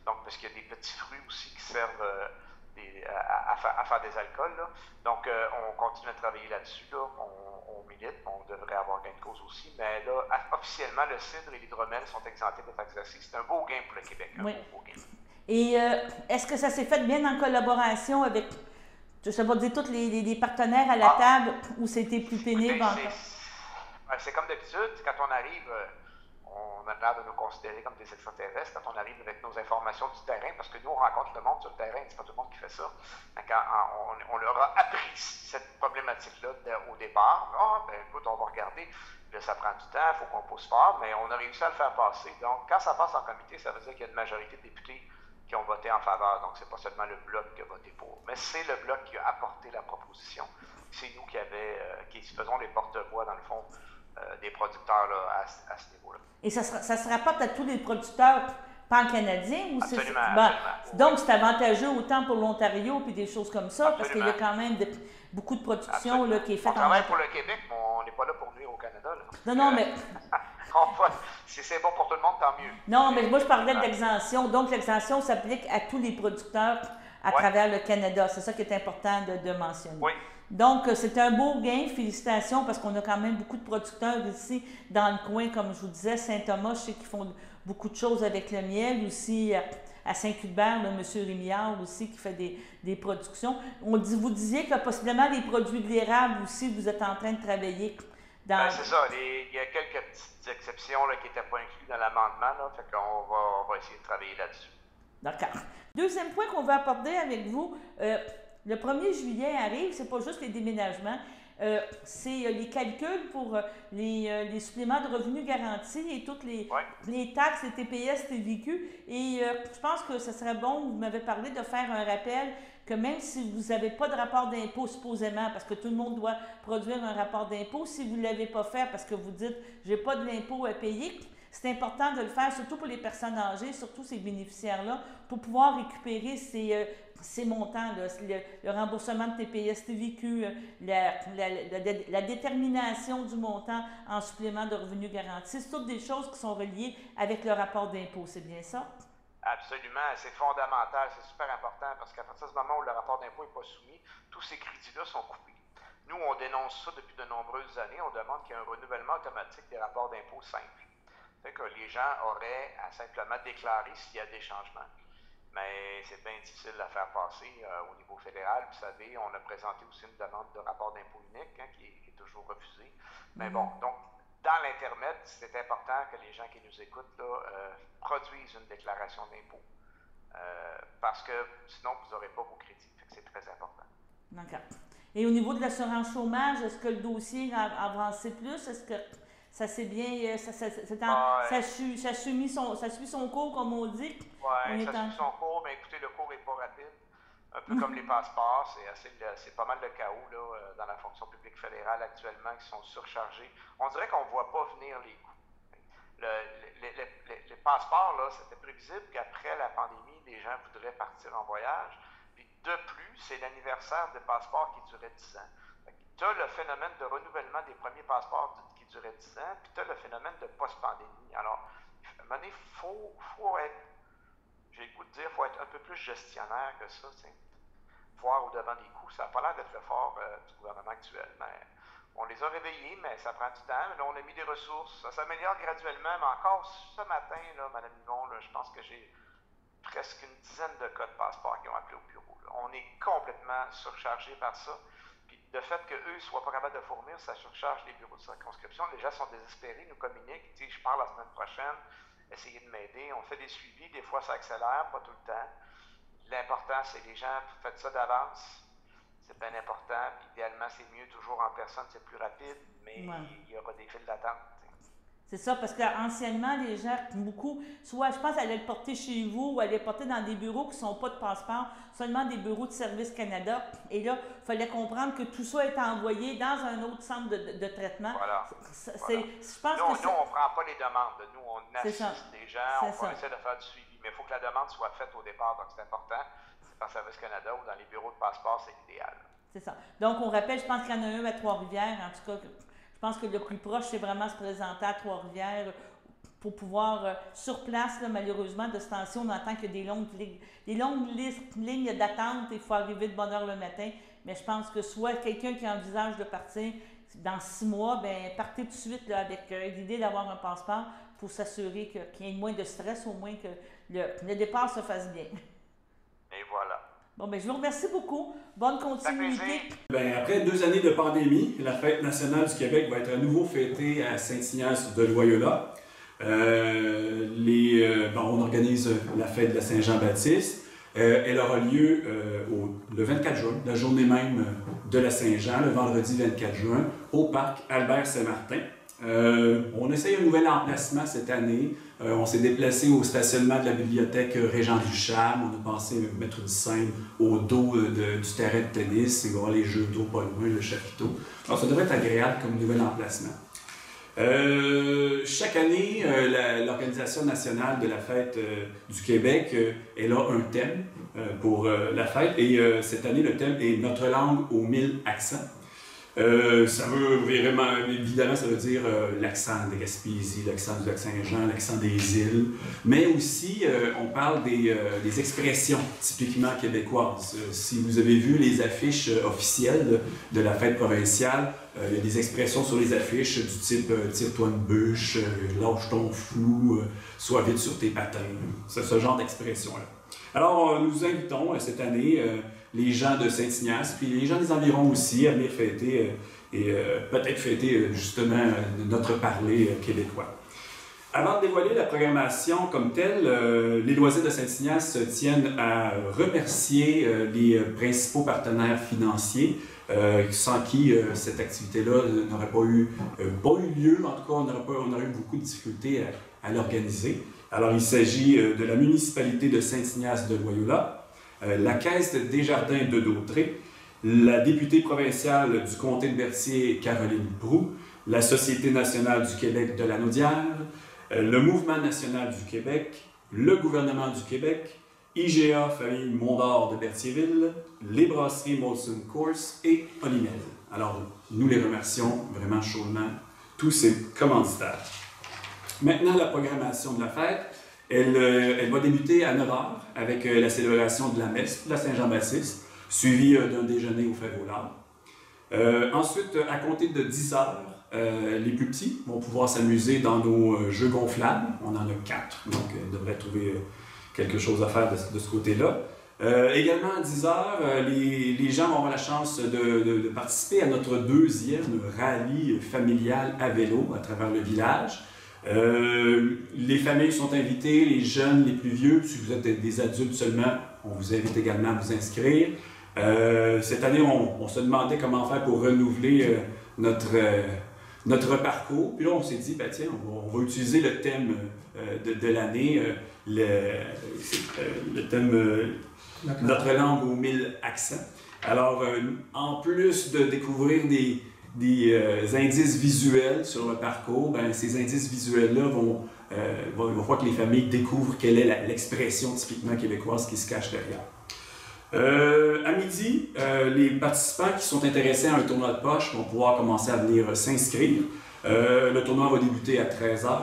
donc parce qu'il y a des petits fruits aussi qui servent à faire des alcools. Là. Donc, on continue à travailler là-dessus. Là. On milite, on devrait avoir gain de cause aussi. Mais là, officiellement, le cidre et l'hydromel sont exemptés de taxe d'assises. C'est un beau gain pour le Québec. Un beau gain. Et est-ce que ça s'est fait bien en collaboration avec, je ne sais pas dire, tous les partenaires à la table où c'était plus pénible? C'est comme d'habitude, quand on arrive, on a l'air de nous considérer comme des extraterrestres quand on arrive avec nos informations du terrain, parce que nous, on rencontre le monde sur le terrain, c'est pas tout le monde qui fait ça. Quand on leur a appris cette problématique-là au départ. Écoute, on va regarder. Là, ça prend du temps, il faut qu'on pousse fort, mais on a réussi à le faire passer. Donc, quand ça passe en comité, ça veut dire qu'il y a une majorité de députés qui ont voté en faveur. Donc, c'est pas seulement le Bloc qui a voté pour, mais c'est le Bloc qui a apporté la proposition. C'est nous qui faisons les porte-voix, dans le fond, des producteurs là, à ce niveau-là. Et ça se rapporte à tous les producteurs pan-canadiens? Ou absolument, absolument. Oui. Donc, c'est avantageux autant pour l'Ontario puis des choses comme ça, parce qu'il y a quand même beaucoup de production là, qui est faite on travaille pour le Québec, mais on n'est pas là pour nuire au Canada. Là. Non, mais... si c'est bon pour tout le monde, tant mieux. Non, mais moi, je parlais de l'exemption. Donc, l'exemption s'applique à tous les producteurs à travers le Canada. C'est ça qui est important de mentionner. Oui. Donc, c'est un beau gain. Félicitations, parce qu'on a quand même beaucoup de producteurs ici dans le coin, comme je vous disais, Saint-Thomas, je sais qu'ils font beaucoup de choses avec le miel. Aussi, à Saint-Cuthbert, M. Rémillard aussi, qui fait des productions. Vous disiez que possiblement les produits de l'érable aussi, vous êtes en train de travailler dans... c'est ça. Il y a quelques petites exceptions là, qui n'étaient pas incluses dans l'amendement. Fait qu'on va essayer de travailler là-dessus. D'accord. Deuxième point qu'on va aborder avec vous, le 1er juillet arrive, c'est pas juste les déménagements, c'est les calculs pour les suppléments de revenus garantis et toutes les taxes, les TPS, TVQ. Et je pense que ce serait bon, vous m'avez parlé de faire un rappel que même si vous n'avez pas de rapport d'impôt supposément, parce que tout le monde doit produire un rapport d'impôt, si vous ne l'avez pas fait parce que vous dites « j'ai pas de l'impôt à payer », c'est important de le faire, surtout pour les personnes âgées, surtout ces bénéficiaires-là, pour pouvoir récupérer ces montants, là, le remboursement de TPS, TVQ, la détermination du montant en supplément de revenus garantis. C'est toutes des choses qui sont reliées avec le rapport d'impôt, c'est bien ça? Absolument, c'est fondamental, c'est super important parce qu'à partir du moment où le rapport d'impôt n'est pas soumis, tous ces crédits-là sont coupés. Nous, on dénonce ça depuis de nombreuses années, on demande qu'il y ait un renouvellement automatique des rapports d'impôt simples. C'est que les gens auraient à simplement déclarer s'il y a des changements. Mais c'est bien difficile à faire passer au niveau fédéral. Vous savez, on a présenté aussi une demande de rapport d'impôt unique qui est toujours refusée. Mais bon, donc, dans l'intermède, c'est important que les gens qui nous écoutent là, produisent une déclaration d'impôt. Parce que sinon, vous n'aurez pas vos crédits. C'est très important. D'accord. Et au niveau de l'assurance chômage, est-ce que le dossier a avancé plus? Est-ce que ça s'est bien... Ça suit son cours, comme on dit? Oui, ça suit son cours, mais écoutez, le cours n'est pas rapide. Un peu comme les passeports, c'est pas mal le chaos là, dans la fonction publique fédérale actuellement, qui sont surchargés. On dirait qu'on ne voit pas venir les coûts. les passeports, là, c'était prévisible qu'après la pandémie, les gens voudraient partir en voyage. Puis de plus, c'est l'anniversaire des passeports qui durait 10 ans. Tu as le phénomène de renouvellement des premiers passeports qui durait 10 ans, puis tu as le phénomène de post-pandémie. Alors, à un moment donné, faut être, j'ai le goût de dire, il faut être un peu plus gestionnaire que ça. T'sais. Voir au-devant des coups, ça n'a pas l'air d'être le fort du gouvernement actuel. Mais on les a réveillés, mais ça prend du temps. Là, on a mis des ressources. Ça s'améliore graduellement, mais encore ce matin, là, Mme Yvon, là, je pense que j'ai presque une dizaine de cas de passeport qui ont appelé au bureau. Là. On est complètement surchargé par ça. Puis le fait qu'eux ne soient pas capables de fournir, ça surcharge les bureaux de circonscription. Les gens sont désespérés, nous communiquent. Tu sais, je pars la semaine prochaine, essayez de m'aider. On fait des suivis, des fois ça accélère, pas tout le temps. L'important, c'est les gens, faites ça d'avance. C'est bien important. Puis idéalement, c'est mieux toujours en personne, c'est plus rapide, mais il y aura des files d'attente. C'est ça, parce qu'anciennement, les gens, beaucoup, soit je pense allaient le porter chez vous ou allaient le porter dans des bureaux qui ne sont pas de passeport, seulement des bureaux de Service Canada. Et là, il fallait comprendre que tout ça est envoyé dans un autre centre de traitement. Voilà. Je pense nous, que on ne prend pas les demandes. Nous, on assiste les gens, on essaie de faire du suivi. Mais il faut que la demande soit faite au départ, donc c'est important. C'est par Service Canada ou dans les bureaux de passeport, c'est l'idéal. C'est ça. Donc, on rappelle, je pense qu'il y en a un à Trois-Rivières, en tout cas. Je pense que le plus proche, c'est vraiment se présenter à Trois-Rivières pour pouvoir, sur place, là, malheureusement, de ce temps-ci, on entend qu'il y a des longues lignes d'attente, il faut arriver de bonne heure le matin, mais je pense que soit quelqu'un qui envisage de partir dans 6 mois, bien, partez tout de suite là, avec l'idée d'avoir un passeport pour s'assurer qu'il y ait moins de stress, au moins que le départ se fasse bien. Et voilà. Bon, bien, je vous remercie beaucoup. Bonne continuité. Bien, après 2 années de pandémie, la Fête nationale du Québec va être à nouveau fêtée à Saint-Ignace de Loyola. On organise la fête de la Saint-Jean-Baptiste. Elle aura lieu le 24 juin, la journée même de la Saint-Jean, le vendredi 24 juin, au parc Albert-Saint-Martin. On essaye un nouvel emplacement cette année. On s'est déplacé au stationnement de la bibliothèque Régent Duchâme. On a pensé mettre une scène au dos du terrain de tennis. Il va y avoir les jeux d'eau pas loin, le chapiteau. Alors, ça devrait être agréable comme nouvel emplacement. Chaque année, l'Organisation nationale de la fête du Québec, elle a un thème pour la fête. Et cette année, le thème est « Notre langue aux 1000 accents ». Ça veut vraiment, évidemment, ça veut dire l'accent de Gaspésie, l'accent du Lac-Saint-Jean, l'accent des îles, mais aussi on parle des expressions typiquement québécoises. Si vous avez vu les affiches officielles de la fête provinciale, il y a des expressions sur les affiches du type « tire-toi une bûche »,« lâche ton flou »,« sois vite sur tes patins », c'est ce genre d'expression-là. Alors, nous invitons cette année les gens de Saint-Ignace, puis les gens des environs aussi, à venir fêter et peut-être fêter justement notre parler québécois. Avant de dévoiler la programmation comme telle, les loisirs de Saint-Ignace tiennent à remercier les principaux partenaires financiers sans qui cette activité-là n'aurait pas eu lieu. En tout cas, on aurait eu beaucoup de difficultés à l'organiser. Alors, il s'agit de la municipalité de Saint-Ignace de Loyola, la Caisse des Jardins de Dautré, la députée provinciale du comté de Berthier, Caroline Proux, la Société nationale du Québec de la Naudière, le Mouvement national du Québec, le gouvernement du Québec, IGA Famille Mondor de Berthierville, les brasseries Molson Coors et Olimel. Alors, nous les remercions vraiment chaudement, tous ces commanditaires. Maintenant, la programmation de la fête, elle va débuter à 9h avec la célébration de la messe de la Saint-Jean-Baptiste, suivie d'un déjeuner au Fait-Volard. Ensuite, à compter de 10h, les plus petits vont pouvoir s'amuser dans nos jeux gonflables. On en a 4, donc ils devraient trouver quelque chose à faire de ce côté-là. Également à 10h, les gens vont avoir la chance de participer à notre 2e rallye familial à vélo à travers le village. Les familles sont invitées, les jeunes, les plus vieux. Si vous êtes des adultes seulement, on vous invite également à vous inscrire. Cette année, on se demandait comment faire pour renouveler notre parcours. Puis là, on s'est dit, ben, tiens, on va utiliser le thème de l'année, le thème Notre langue aux 1000 accents. Alors, en plus de découvrir indices visuels sur le parcours, ben, ces indices visuels-là vont faire que les familles découvrent quelle est l'expression typiquement québécoise qui se cache derrière. À midi, les participants qui sont intéressés à un tournoi de poche vont pouvoir commencer à venir s'inscrire. Le tournoi va débuter à 13h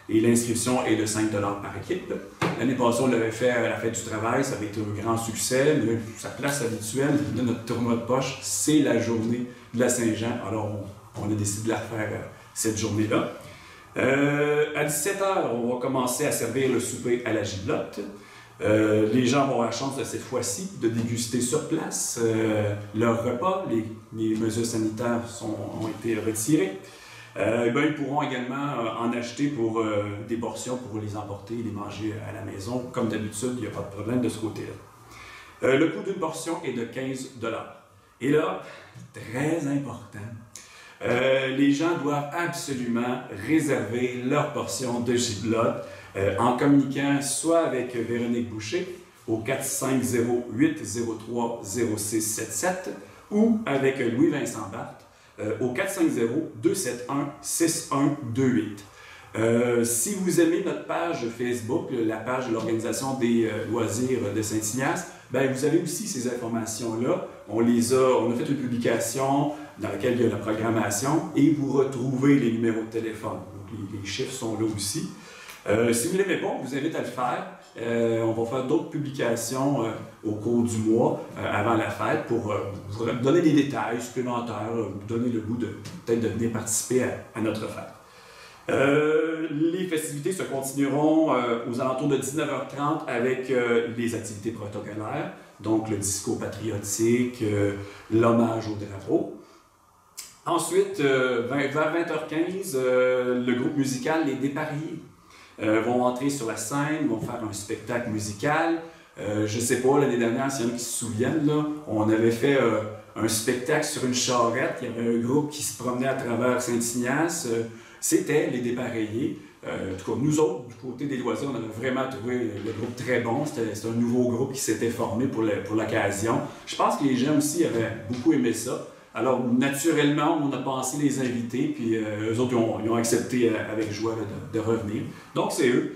et l'inscription est de 5 $ par équipe. L'année passée, on l'avait fait à la Fête du Travail, ça avait été un grand succès, mais sa place habituelle de notre tournoi de poche, c'est la journée de la Saint-Jean. Alors, on a décidé de la refaire cette journée-là. À 17h, on va commencer à servir le souper à la giblotte. Les gens vont avoir la chance, cette fois-ci, de déguster sur place leur repas. Les mesures sanitaires ont été retirées. Ils pourront également en acheter pour des portions pour les emporter et les manger à la maison. Comme d'habitude, il n'y a pas de problème de ce côté-là. Le coût d'une portion est de 15 $. Et là, très important, les gens doivent absolument réserver leur portion de giblotte en communiquant soit avec Véronique Boucher au 450-803-0677 ou avec Louis-Vincent Barthes au 450-271-6128. Si vous aimez notre page Facebook, la page de l'Organisation des loisirs de Saint-Ignace, ben, vous avez aussi ces informations-là. On a fait une publication dans laquelle il y a la programmation et vous retrouvez les numéros de téléphone. Donc, les chiffres sont là aussi. Si vous ne l'aimez pas, on vous invite à le faire. On va faire d'autres publications au cours du mois avant la fête pour vous donner des détails supplémentaires, vous donner le goût peut-être de venir participer à notre fête. Les festivités se continueront aux alentours de 19h30 avec les activités protocolaires, donc le disco patriotique, l'hommage au drapeau. Ensuite, vers 20h15, le groupe musical Les Dépareillés vont entrer sur la scène, vont faire un spectacle musical. Je ne sais pas, l'année dernière, s'il y en a qui se souviennent, là, on avait fait un spectacle sur une charrette. Il y avait un groupe qui se promenait à travers Saint-Ignace. C'était Les Dépareillés. En tout cas, nous autres, du côté des loisirs, on avait vraiment trouvé le groupe très bon. C'était un nouveau groupe qui s'était formé pour l'occasion. Je pense que les gens aussi avaient beaucoup aimé ça. Alors, naturellement, on a pensé les inviter, puis eux autres, ils ont accepté avec joie de revenir. Donc, c'est eux.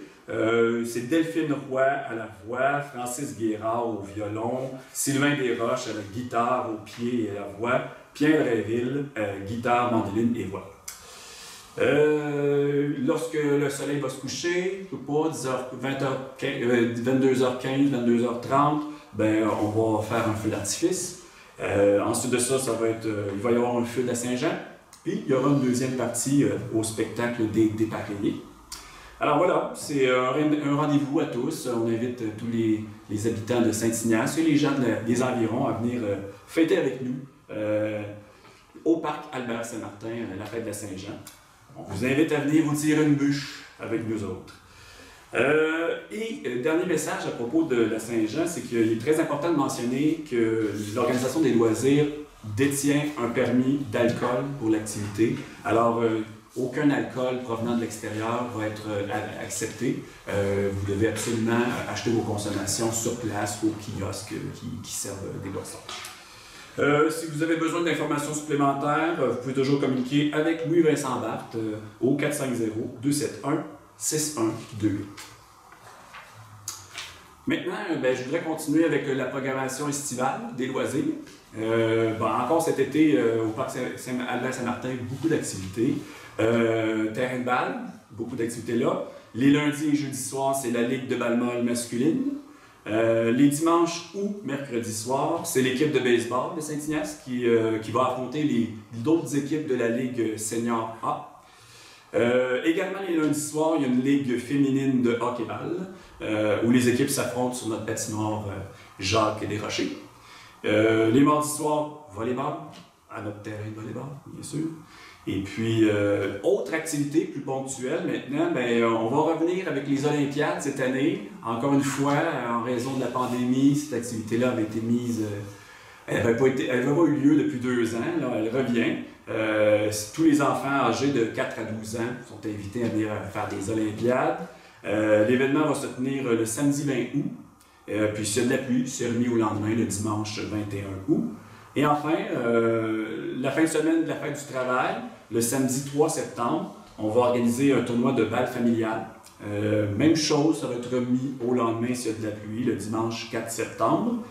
C'est Delphine Roy à la voix, Francis Guérard au violon, Sylvain Desroches à la guitare, au pied et à la voix, Pierre Réville, guitare, mandoline et voix. Lorsque le soleil va se coucher, je sais pas, 22h15, 22h30, ben, on va faire un feu d'artifice. Ensuite de ça, il va y avoir un feu de la Saint-Jean, puis il y aura une deuxième partie au spectacle des Dépareillés. Alors voilà, c'est un rendez-vous à tous. On invite tous les habitants de Saint-Ignace et les gens des environs à venir fêter avec nous au parc Albert-Saint-Martin, la fête de la Saint-Jean. On vous invite à venir vous tirer une bûche avec nous autres. Dernier message à propos de la Saint-Jean, c'est qu'il est très important de mentionner que l'Organisation des loisirs détient un permis d'alcool pour l'activité. Alors, aucun alcool provenant de l'extérieur va être accepté. Vous devez absolument acheter vos consommations sur place au kiosque qui servent des boissons. Si vous avez besoin d'informations supplémentaires, vous pouvez toujours communiquer avec Louis-Vincent Barthes au 450-271-6128. Maintenant, je voudrais continuer avec la programmation estivale des loisirs. Encore cet été, au parc Albert-Saint-Martin, beaucoup d'activités. Terrain de balle, beaucoup d'activités là. Les lundis et jeudis soirs, c'est la Ligue de balle-molle masculine. Les dimanches ou mercredis soirs, c'est l'équipe de baseball de Saint-Ignace qui va affronter d'autres équipes de la Ligue senior A. Également, les lundis soirs, il y a une ligue féminine de hockey-ball où les équipes s'affrontent sur notre patinoire Jacques Desrochers. Les mardis soirs, volleyball, à notre terrain de volleyball, bien sûr. Et puis, autre activité plus ponctuelle maintenant, on va revenir avec les Olympiades cette année. Encore une fois, en raison de la pandémie, cette activité-là avait été mise... elle n'avait pas eu lieu depuis 2 ans, là, elle revient. Tous les enfants âgés de 4 à 12 ans sont invités à venir faire des Olympiades. L'événement va se tenir le samedi 20 août. Puis s'il y a de la pluie, c'est remis au lendemain, le dimanche 21 août. Et enfin, la fin de semaine de la fête du travail, le samedi 3 septembre, on va organiser un tournoi de balles familiales. Même chose, ça va être remis au lendemain s'il y a de la pluie, le dimanche 4 septembre.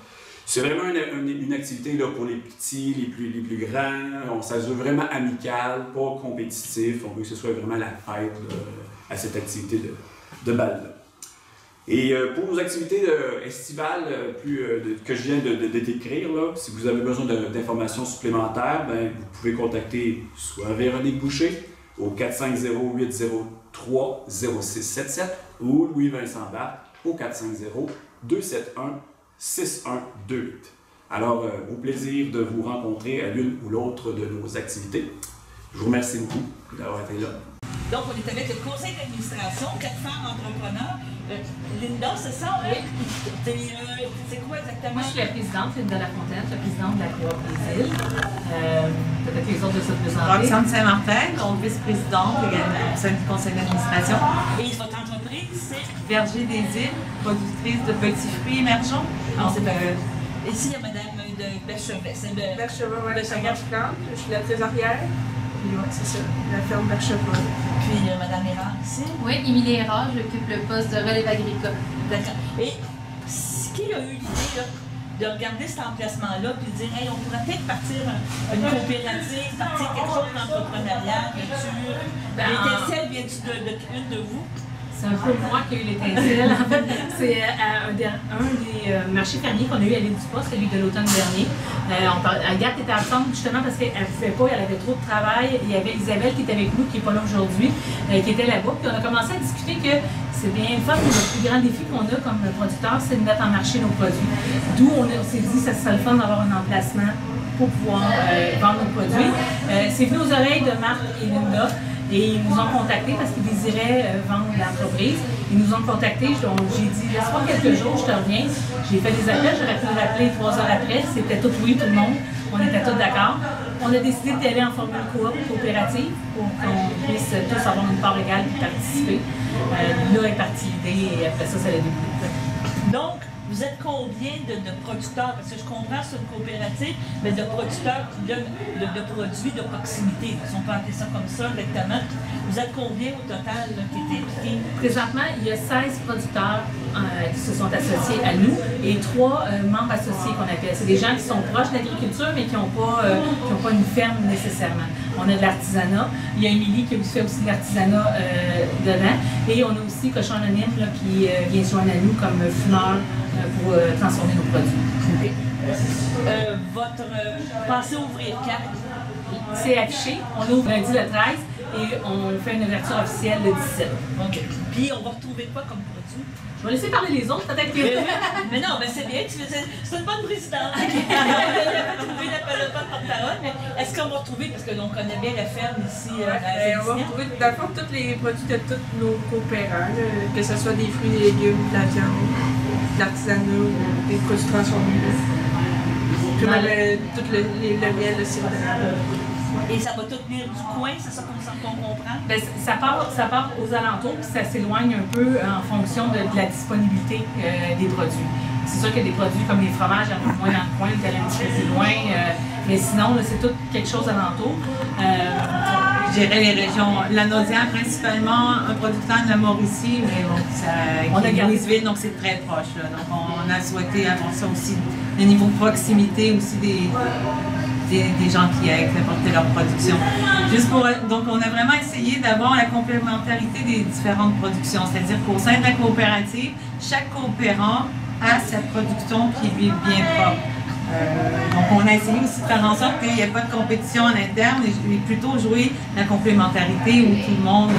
C'est vraiment une activité là, pour les petits, les plus grands. Ça se veut vraiment amical, pas compétitif. On veut que ce soit vraiment la fête là, à cette activité de balles-là. Et pour nos activités estivales que je viens de décrire, là, si vous avez besoin d'informations supplémentaires, ben, vous pouvez contacter soit Véronique Boucher au 450-803-0677 ou Louis-Vincent Barthes au 450-271-6128. Alors, au plaisir de vous rencontrer à l'une ou l'autre de nos activités. Je vous remercie beaucoup d'avoir été là. Donc, on est avec le conseil d'administration, 4 femmes entrepreneurs. Linda, c'est ça? Oui. C'est quoi exactement? Moi, je suis la présidente, Linda Lafontaine, la présidente de la Coop des Îles. Peut-être les autres de se présenter. Roxane Saint-Martin, donc vice-présidente également au sein du conseil d'administration. Et votre entreprise, c'est? Verger des Îles, productrice de petits fruits émergents. Ici, il y a Mme de Berchevet. Berchevet, oui. Je suis la trésorière. Puis, oui, c'est ça, la ferme Berchevet. Puis, Mme Erard ici. Oui, Émilie Erard, j'occupe le poste de relève agricole. D'accord. Et qui a eu l'idée de regarder cet emplacement-là puis de dire, hey, on pourrait peut-être partir une coopérative, partir quelque chose d'entrepreneurial, l'étincelle vient-tu d'une de vous? C'est un peu moi qui ai eu l'étincelle. En fait, c'est un des marchés fermiers qu'on a eu à l'île du Pas, celui de l'automne dernier. Agathe était absente justement parce qu'elle ne pouvait pas, elle avait trop de travail. Il y avait Isabelle qui est avec nous, qui n'est pas là aujourd'hui, qui était là-bas. Puis on a commencé à discuter que c'est bien fun, le plus grand défi qu'on a comme producteur, c'est de mettre en marché nos produits. D'où on s'est dit que ça serait le fun d'avoir un emplacement pour pouvoir vendre nos produits. C'est venu aux oreilles de Marc et Linda. Et ils nous ont contactés parce qu'ils désiraient vendre l'entreprise. Ils nous ont contactés, j'ai dit, laisse-moi quelques jours, je te reviens. J'ai fait des appels, j'aurais pu le rappeler 3 heures après, c'était tout oui, tout le monde. On était tous d'accord. On a décidé d'aller en formule coopérative pour qu'on puisse tous avoir une part égale et participer. Là est partie l'idée et après ça, ça l'a découlé. Donc, vous êtes combien de producteurs? Parce que je comprends c'est une coopérative, mais de producteurs de produits de proximité, si on peut appeler ça comme ça directement. Vous êtes combien au total là, qui est impliqué? Présentement, il y a 16 producteurs qui se sont associés à nous et 3 membres associés qu'on appelle. C'est des gens qui sont proches de l'agriculture, mais qui n'ont pas une ferme nécessairement. On a de l'artisanat. Il y a Émilie qui fait aussi de l'artisanat dedans. Et on a aussi Cochon Anonyme là, qui vient se joindre à nous comme fumeur pour transformer nos produits. Okay. Pensez ouvrir quand? C'est affiché. On ouvre lundi le 13 et on fait une ouverture officielle le 17. OK. Puis on va retrouver quoi comme produit? Je vais laisser parler les autres, peut-être que... Mais non, mais c'est bien, c'est une bonne présidente. On va trouver le porte-parole, mais est-ce qu'on va retrouver, parce que l'on connaît bien la ferme ici, on va retrouver dans le fond tous les produits de tous nos coopérants, que ce soit des fruits, des légumes, de la viande, de l'artisanat ou des produits transformés. Puis même tout le miel, le sirop d'érable. Et ça va tout venir du coin, c'est ça qu'on comprend? Bien, ça part aux alentours, puis ça s'éloigne un peu en fonction de la disponibilité des produits. C'est sûr qu'il y a des produits comme les fromages, il y en a moins dans le coin, le terrain un petit peu plus loin, mais sinon, c'est tout quelque chose alentour. Je dirais les régions, la Naudière principalement, un producteur de la Mauricie, mais bon, on a Louisville, donc c'est très proche. Là. Donc on a souhaité avoir ça aussi, le niveau de proximité aussi des gens qui aident à apporter leur production. Donc on a vraiment essayé d'avoir la complémentarité des différentes productions, c'est-à-dire qu'au sein de la coopérative, chaque coopérant a sa production qui lui est bien propre. Donc on a essayé aussi de faire en sorte qu'il n'y ait pas de compétition en interne et plutôt jouer la complémentarité où tout le monde,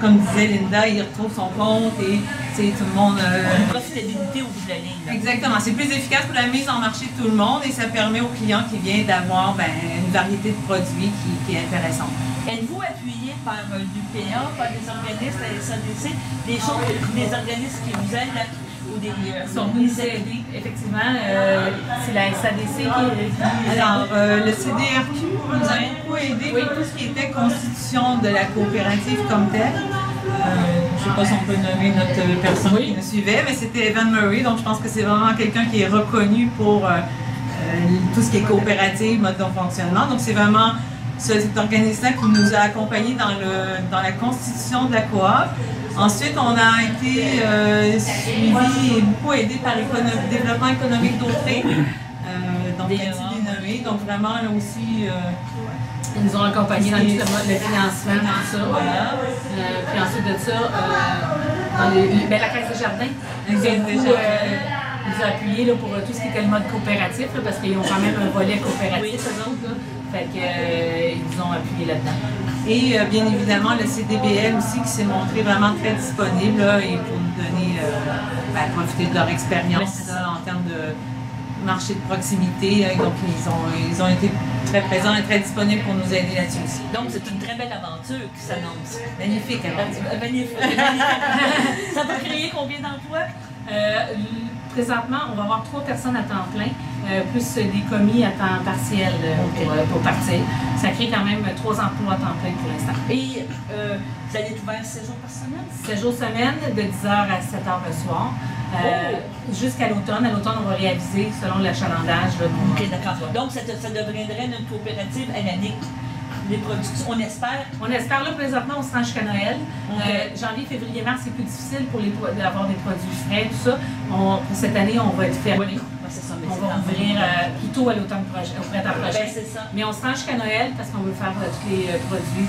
comme disait Linda, il retrouve son compte et tout le monde... Une profitabilité au bout de la ligne. Là. Exactement. C'est plus efficace pour la mise en marché de tout le monde et ça permet aux clients qui viennent d'avoir une variété de produits qui est intéressante. Êtes-vous appuyé par l'UPA, par des organismes, la SADC, des organismes qui vous aident ou des... sont venus nous aider, effectivement. C'est la SADC qui... Alors, le CDRQ nous a beaucoup aidé pour tout ce qui était constitution de la coopérative comme telle. Je ne sais pas si on peut nommer notre personne qui nous suivait, mais c'était Evan Murray, donc je pense que c'est vraiment quelqu'un qui est reconnu pour tout ce qui est coopérative, mode de fonctionnement. Donc, c'est vraiment cet organisme-là qui nous a accompagnés dans la constitution de la coop. Ensuite, on a été suivi et beaucoup aidé par le développement économique d'Autré, donc dénommé. Donc, vraiment, là aussi... Ils nous ont accompagnés dans le financement, tout ça. Voilà. Puis ensuite de ça, dans la Caisse des Jardins, ils nous ont appuyés là, pour tout ce qui était le mode coopératif, là, parce qu'ils ont quand même un volet coopératif, eux autres. Là. Fait qu'ils nous ont appuyés là-dedans. Et bien évidemment, le CDBL aussi qui s'est montré vraiment très disponible là, et pour nous donner, profiter de leur expérience là, en termes de marché de proximité. Donc, ils ont été très présents et très disponibles pour nous aider là-dessus aussi. Donc, c'est une très belle aventure qui s'annonce. Magnifique aventure. Magnifique. Ça va créer combien d'emplois? Présentement, on va avoir 3 personnes à temps plein, plus des commis à temps partiel pour partir. Ça crée quand même 3 emplois à temps plein pour l'instant. Et vous allez être ouvert 7 jours par semaine? 7 jours semaine, de 10h à 7h le soir. Jusqu'à l'automne. À l'automne, on va réaviser selon l'achalandage. OK, d'accord. Donc, ça deviendrait une coopérative ananique. Les productions, on espère. On espère, là, présentement, on se rend jusqu'à Noël. Janvier, février, mars, c'est plus difficile pour d'avoir des produits frais, tout ça. Pour cette année, on va être fermé. C'est ça, on va ouvrir plutôt à l'automne prochain, au printemps prochain. C'est ça. Mais on se rend jusqu'à Noël parce qu'on veut faire tous les produits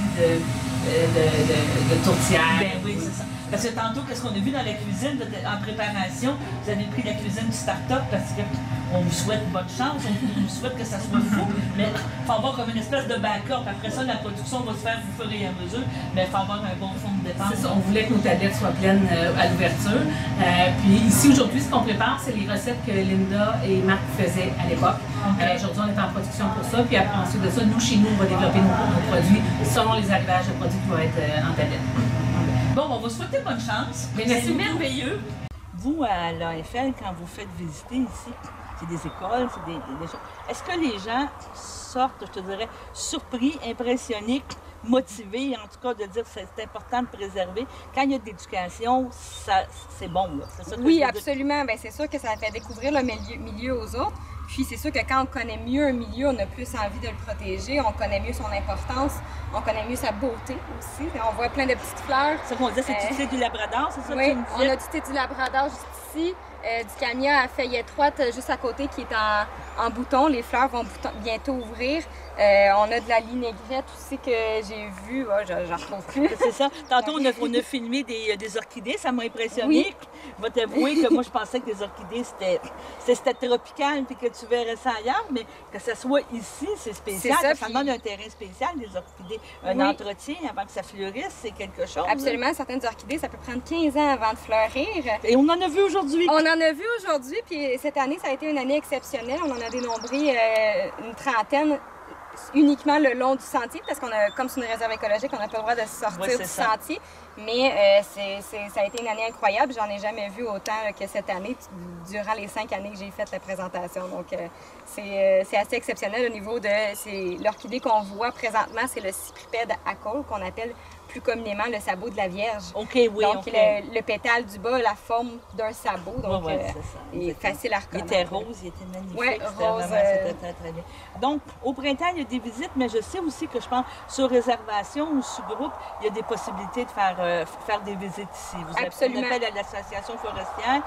de tourtière. Ben oui, c'est ça. Parce que tantôt, qu'est-ce qu'on a vu dans la cuisine en préparation? Vous avez pris la cuisine du start-up parce qu'on vous souhaite bonne chance, on vous souhaite que ça soit fou, mais il faut avoir comme une espèce de backup. Après ça, la production va se faire au fur et à mesure, mais il faut avoir un bon fond de dépense. C'est ça, on voulait que nos tablettes soient pleines à l'ouverture. Puis ici, aujourd'hui, ce qu'on prépare, c'est les recettes que Linda et Marc faisaient à l'époque. Aujourd'hui, on est en production pour ça. Puis après, ensuite de ça, nous, chez nous, on va développer nos produits selon les arrivages de produits qui vont être en tablette. Bon, on va souhaiter bonne chance. Merci c'est merveilleux. Vous, à l'AFL, quand vous faites visiter ici, c'est des écoles, c'est des choses. Est-ce que les gens sortent, je te dirais, surpris, impressionnés, motivés, en tout cas, de dire que c'est important de préserver? Quand il y a de l'éducation, c'est bon, là. C'est ça que oui, absolument. Bien, c'est sûr que ça fait découvrir le milieu aux autres. Puis c'est sûr que quand on connaît mieux un milieu, on a plus envie de le protéger, on connaît mieux son importance, on connaît mieux sa beauté aussi. On voit plein de petites fleurs. C'est ça qu'on disait, c'est du thé du Labrador, c'est ça? Oui, on a du thé du Labrador juste ici, du camia à feuilles étroites juste à côté qui est en bouton. Les fleurs vont bientôt ouvrir. On a de la linaigrette aussi que j'ai vue, j'en retrouve plus. C'est ça. Tantôt, on a filmé des orchidées, ça m'a impressionné. Oui. Je vais t'avouer que moi, je pensais que les orchidées, c'était tropical puis que tu verrais ça ailleurs, mais que ça soit ici, c'est spécial. Ça demande un terrain spécial, les orchidées. Un entretien avant que ça fleurisse, c'est quelque chose. Absolument. Là. Certaines orchidées, ça peut prendre 15 ans avant de fleurir. Et on en a vu aujourd'hui. On en a vu aujourd'hui, puis cette année, ça a été une année exceptionnelle. On en a dénombré une trentaine uniquement le long du sentier, parce qu'on a, comme c'est une réserve écologique, on n'a pas le droit de sortir du sentier. Mais ça a été une année incroyable. J'en ai jamais vu autant que cette année, durant les 5 années que j'ai fait la présentation. Donc, c'est assez exceptionnel au niveau de... L'orchidée qu'on voit présentement, c'est le cypripède acol, qu'on appelle plus communément le sabot de la Vierge. OK, oui, donc, le pétale du bas a la forme d'un sabot. Donc, il est facile à reconnaître. Il était rose, il était magnifique. Oui, rose. C'était très, très bien. Donc, au printemps, il y a des visites, mais je sais aussi que je pense, sur réservation ou sous groupe, il y a des possibilités de faire des visites ici. Vous Absolument. appelez à l'association forestière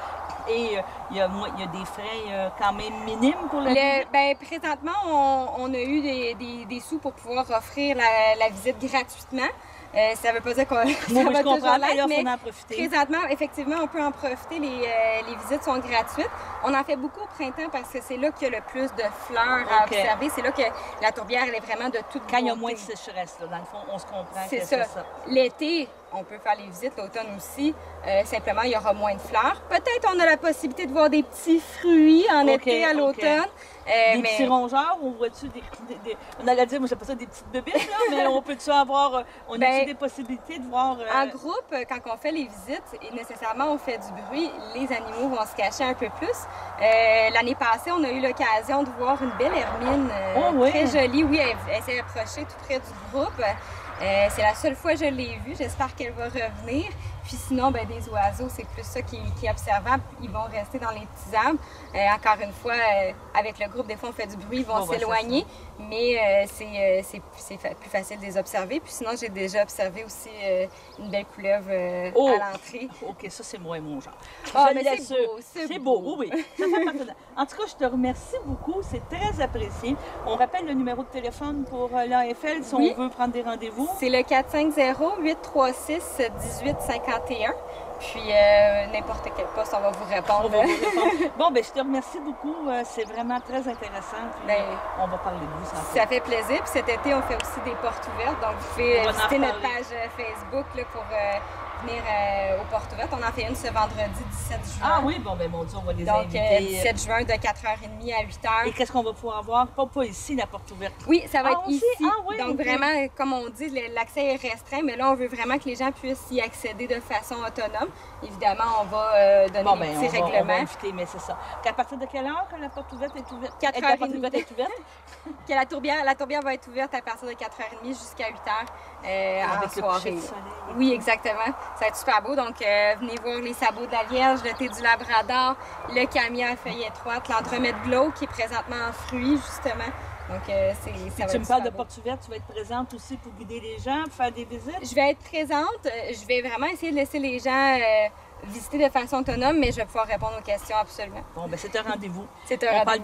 et il y a des frais quand même minimes pour la visite? Bien, présentement, on a eu des sous pour pouvoir offrir la visite gratuitement. Ça ne veut pas dire qu'on va toujours l'être, mais présentement, effectivement, on peut en profiter. Les visites sont gratuites. On en fait beaucoup au printemps parce que c'est là qu'il y a le plus de fleurs à observer. C'est là que la tourbière, elle est vraiment de toute beauté. Quand il y a moins de sécheresse, là, dans le fond, on se comprend que c'est ça. L'été, on peut faire les visites, l'automne aussi. Simplement, il y aura moins de fleurs. Peut-être on a la possibilité de voir des petits fruits en été à l'automne. Des petits rongeurs, on voit-tu on allait dire, moi j'appelle ça des petites bébites, là, mais on peut-tu avoir, on a-tu des possibilités de voir... En groupe, quand on fait les visites, et nécessairement on fait du bruit, les animaux vont se cacher un peu plus. L'année passée, on a eu l'occasion de voir une belle hermine très jolie. Oui, elle s'est approchée tout près du groupe. C'est la seule fois que je l'ai vue. J'espère qu'elle va revenir. Puis sinon, ben, des oiseaux, c'est plus ça qui est observable. Ils vont rester dans les petits arbres. Encore une fois, avec le groupe, des fois, on fait du bruit, ils vont s'éloigner. Mais c'est plus facile de les observer. Puis sinon, j'ai déjà observé aussi une belle couleuvre à l'entrée. OK, ça, c'est moi et mon genre. Ah, mais c'est beau, oui. Ça fait partie de... En tout cas, je te remercie beaucoup. C'est très apprécié. On rappelle le numéro de téléphone pour l'AFL si on veut prendre des rendez-vous. C'est le 450-836-1851. Puis n'importe quel poste, on va vous répondre. Bon, ben je te remercie beaucoup. C'est vraiment très intéressant. Puis, on va parler de vous. Ça fait plaisir. Puis cet été, on fait aussi des portes ouvertes. Donc, vous pouvez visiter notre page Facebook là, pour venir aux portes ouvertes. On en fait une ce vendredi 17 juin. Ah oui, bon, ben mon Dieu, on va les inviter. Donc, 17 juin de 4h30 à 8h. Et qu'est-ce qu'on va pouvoir voir? Pas ici, la porte ouverte. Oui, ça va être ici. Oui, donc, vraiment, comme on dit, l'accès est restreint, mais là, on veut vraiment que les gens puissent y accéder de façon autonome. Évidemment, on va donner des petits règlements. On va inviter, mais c'est ça. À partir de quelle heure que la porte ouverte est ouverte? 4h30. La porte ouverte est ouverte? Que la tourbière va être ouverte à partir de 4h30 jusqu'à 8h en soirée. Oui, exactement. Ça va être super beau. Donc, venez voir les sabots de la Vierge, le thé du Labrador, le camier à feuilles étroites, l'entremets de Glow qui est présentement en fruits, justement. Donc, ça va tu me parles de porte ouverte, tu vas être présente aussi pour guider les gens, pour faire des visites? Je vais être présente. Je vais vraiment essayer de laisser les gens visiter de façon autonome, mais je vais pouvoir répondre aux questions absolument. Bon, ben c'est un rendez-vous. C'est un rendez-vous. On parle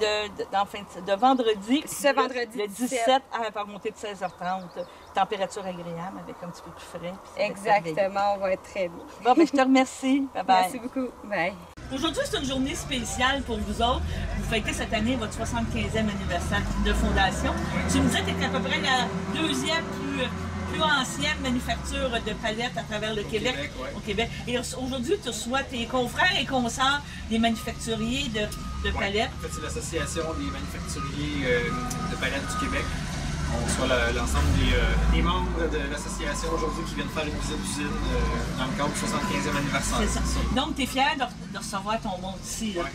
de vendredi. Ce vendredi le 17 à la montée de 16h30. Température agréable avec un petit peu plus frais. Exactement, on va être très bien. Bon, ben je te remercie. Bye bye. Merci beaucoup. Bye. Aujourd'hui, c'est une journée spéciale pour vous autres. Vous fêtez cette année votre 75e anniversaire de fondation. Tu me disais que tu es à peu près la deuxième plus ancienne manufacture de palettes à travers le Québec. Au Québec. Et aujourd'hui, tu reçois tes confrères et consoeurs des manufacturiers de palettes. En fait, c'est l'Association des manufacturiers de palettes du Québec. On reçoit l'ensemble des membres de l'association aujourd'hui qui viennent faire une visite d'usine dans le cadre du 75e anniversaire. C'est ça. Donc, tu es fier de recevoir ton monde ici. Oui.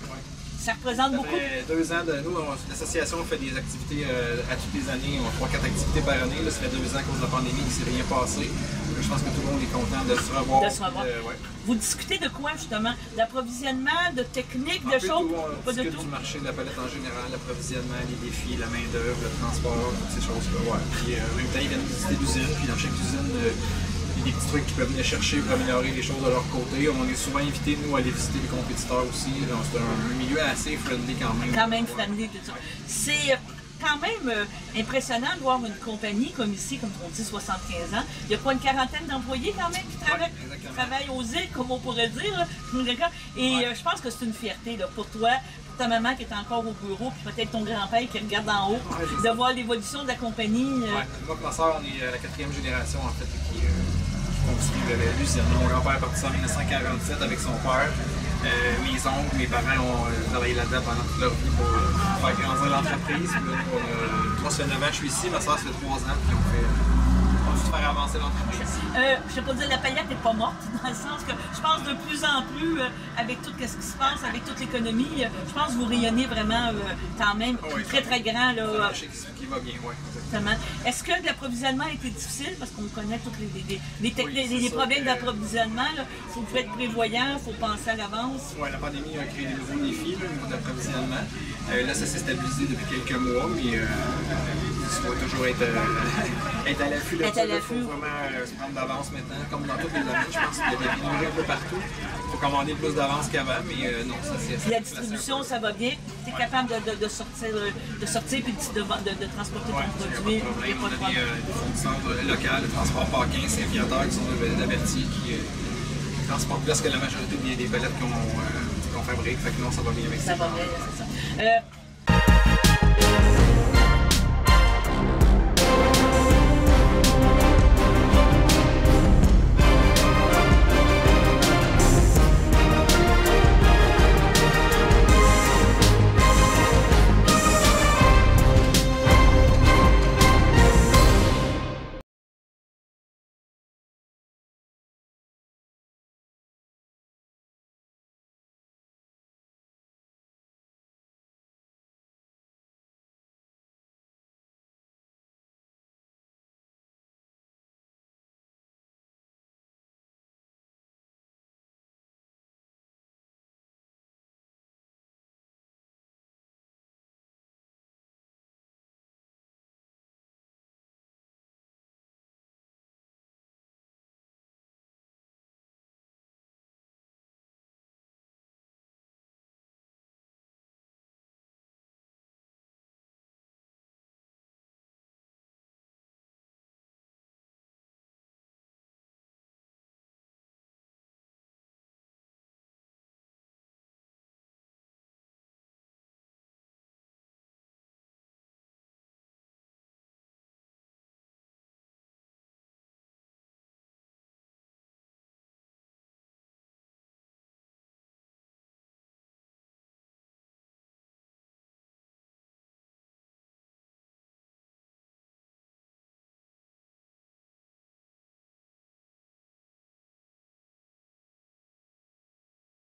Ça représente beaucoup. Ça fait 2 ans de nous. L'association fait des activités à toutes les années. On a 3-4 activités par année. Là, ça fait 2 ans à cause de la pandémie qu'il ne s'est rien passé. Je pense que tout le monde est content de se revoir. Vous discutez de quoi, justement? D'approvisionnement, de technique, de choses? On discute du marché de la palette en général, l'approvisionnement, les défis, la main-d'œuvre, le transport, toutes ces choses-là. Ouais. Puis en même temps, ils viennent visiter l'usine. Puis dans chaque usine, il y a des petits trucs qu'ils peuvent venir chercher pour améliorer les choses de leur côté. On est souvent invités, nous, à aller visiter les compétiteurs aussi. C'est un milieu assez friendly quand même. Quand même friendly, tout ça. C'est quand même impressionnant de voir une compagnie comme ici, comme on dit, 75 ans. Il y a quoi, une quarantaine d'employés quand même qui travaillent aux îles, comme on pourrait dire. Là. Et je pense que c'est une fierté là, pour toi, pour ta maman qui est encore au bureau, puis peut-être ton grand-père qui regarde en haut, de voir l'évolution de la compagnie. Moi et ma soeur, on est la 4e génération en fait qui continue l'usine. Mon grand-père est parti en 1947 avec son père. Mes oncles, mes parents ont travaillé là-dedans pendant toute leur vie pour faire grandir l'entreprise. Moi, ça fait 9 ans que je suis ici, ma soeur, ça fait 3 ans, puis on fait faire avancer l'entreprise. Je ne vais pas dire que la palette n'est pas morte, dans le sens que je pense de plus en plus, avec tout ce qui se passe, avec toute l'économie, je pense que vous rayonnez vraiment quand même très, très grand. C'est un marché qui va bien, oui. Est-ce que l'approvisionnement a été difficile? Parce qu'on connaît tous les problèmes d'approvisionnement. Il faut être prévoyant, il faut penser à l'avance. Oui, la pandémie a créé des nouveaux défis au niveau d'approvisionnement. Là, ça s'est stabilisé depuis quelques mois, mais il faut toujours être à l'affût. Il faut vraiment se prendre d'avance maintenant. Comme dans toutes les domaines, je pense qu'il y a des pénuries un peu partout. Il faut commander plus d'avance qu'avant, mais non, ça c'est... La distribution, ça va bien. Tu es capable de sortir puis de transporter ton produit. On a des fournisseurs locaux, le transport Paquin, Saint-Viateur, qui sont d'Averti, qui transportent presque la majorité des palettes qu'on fabrique. Fait que non, ça va bien avec ça. Ça va bien, c'est ça.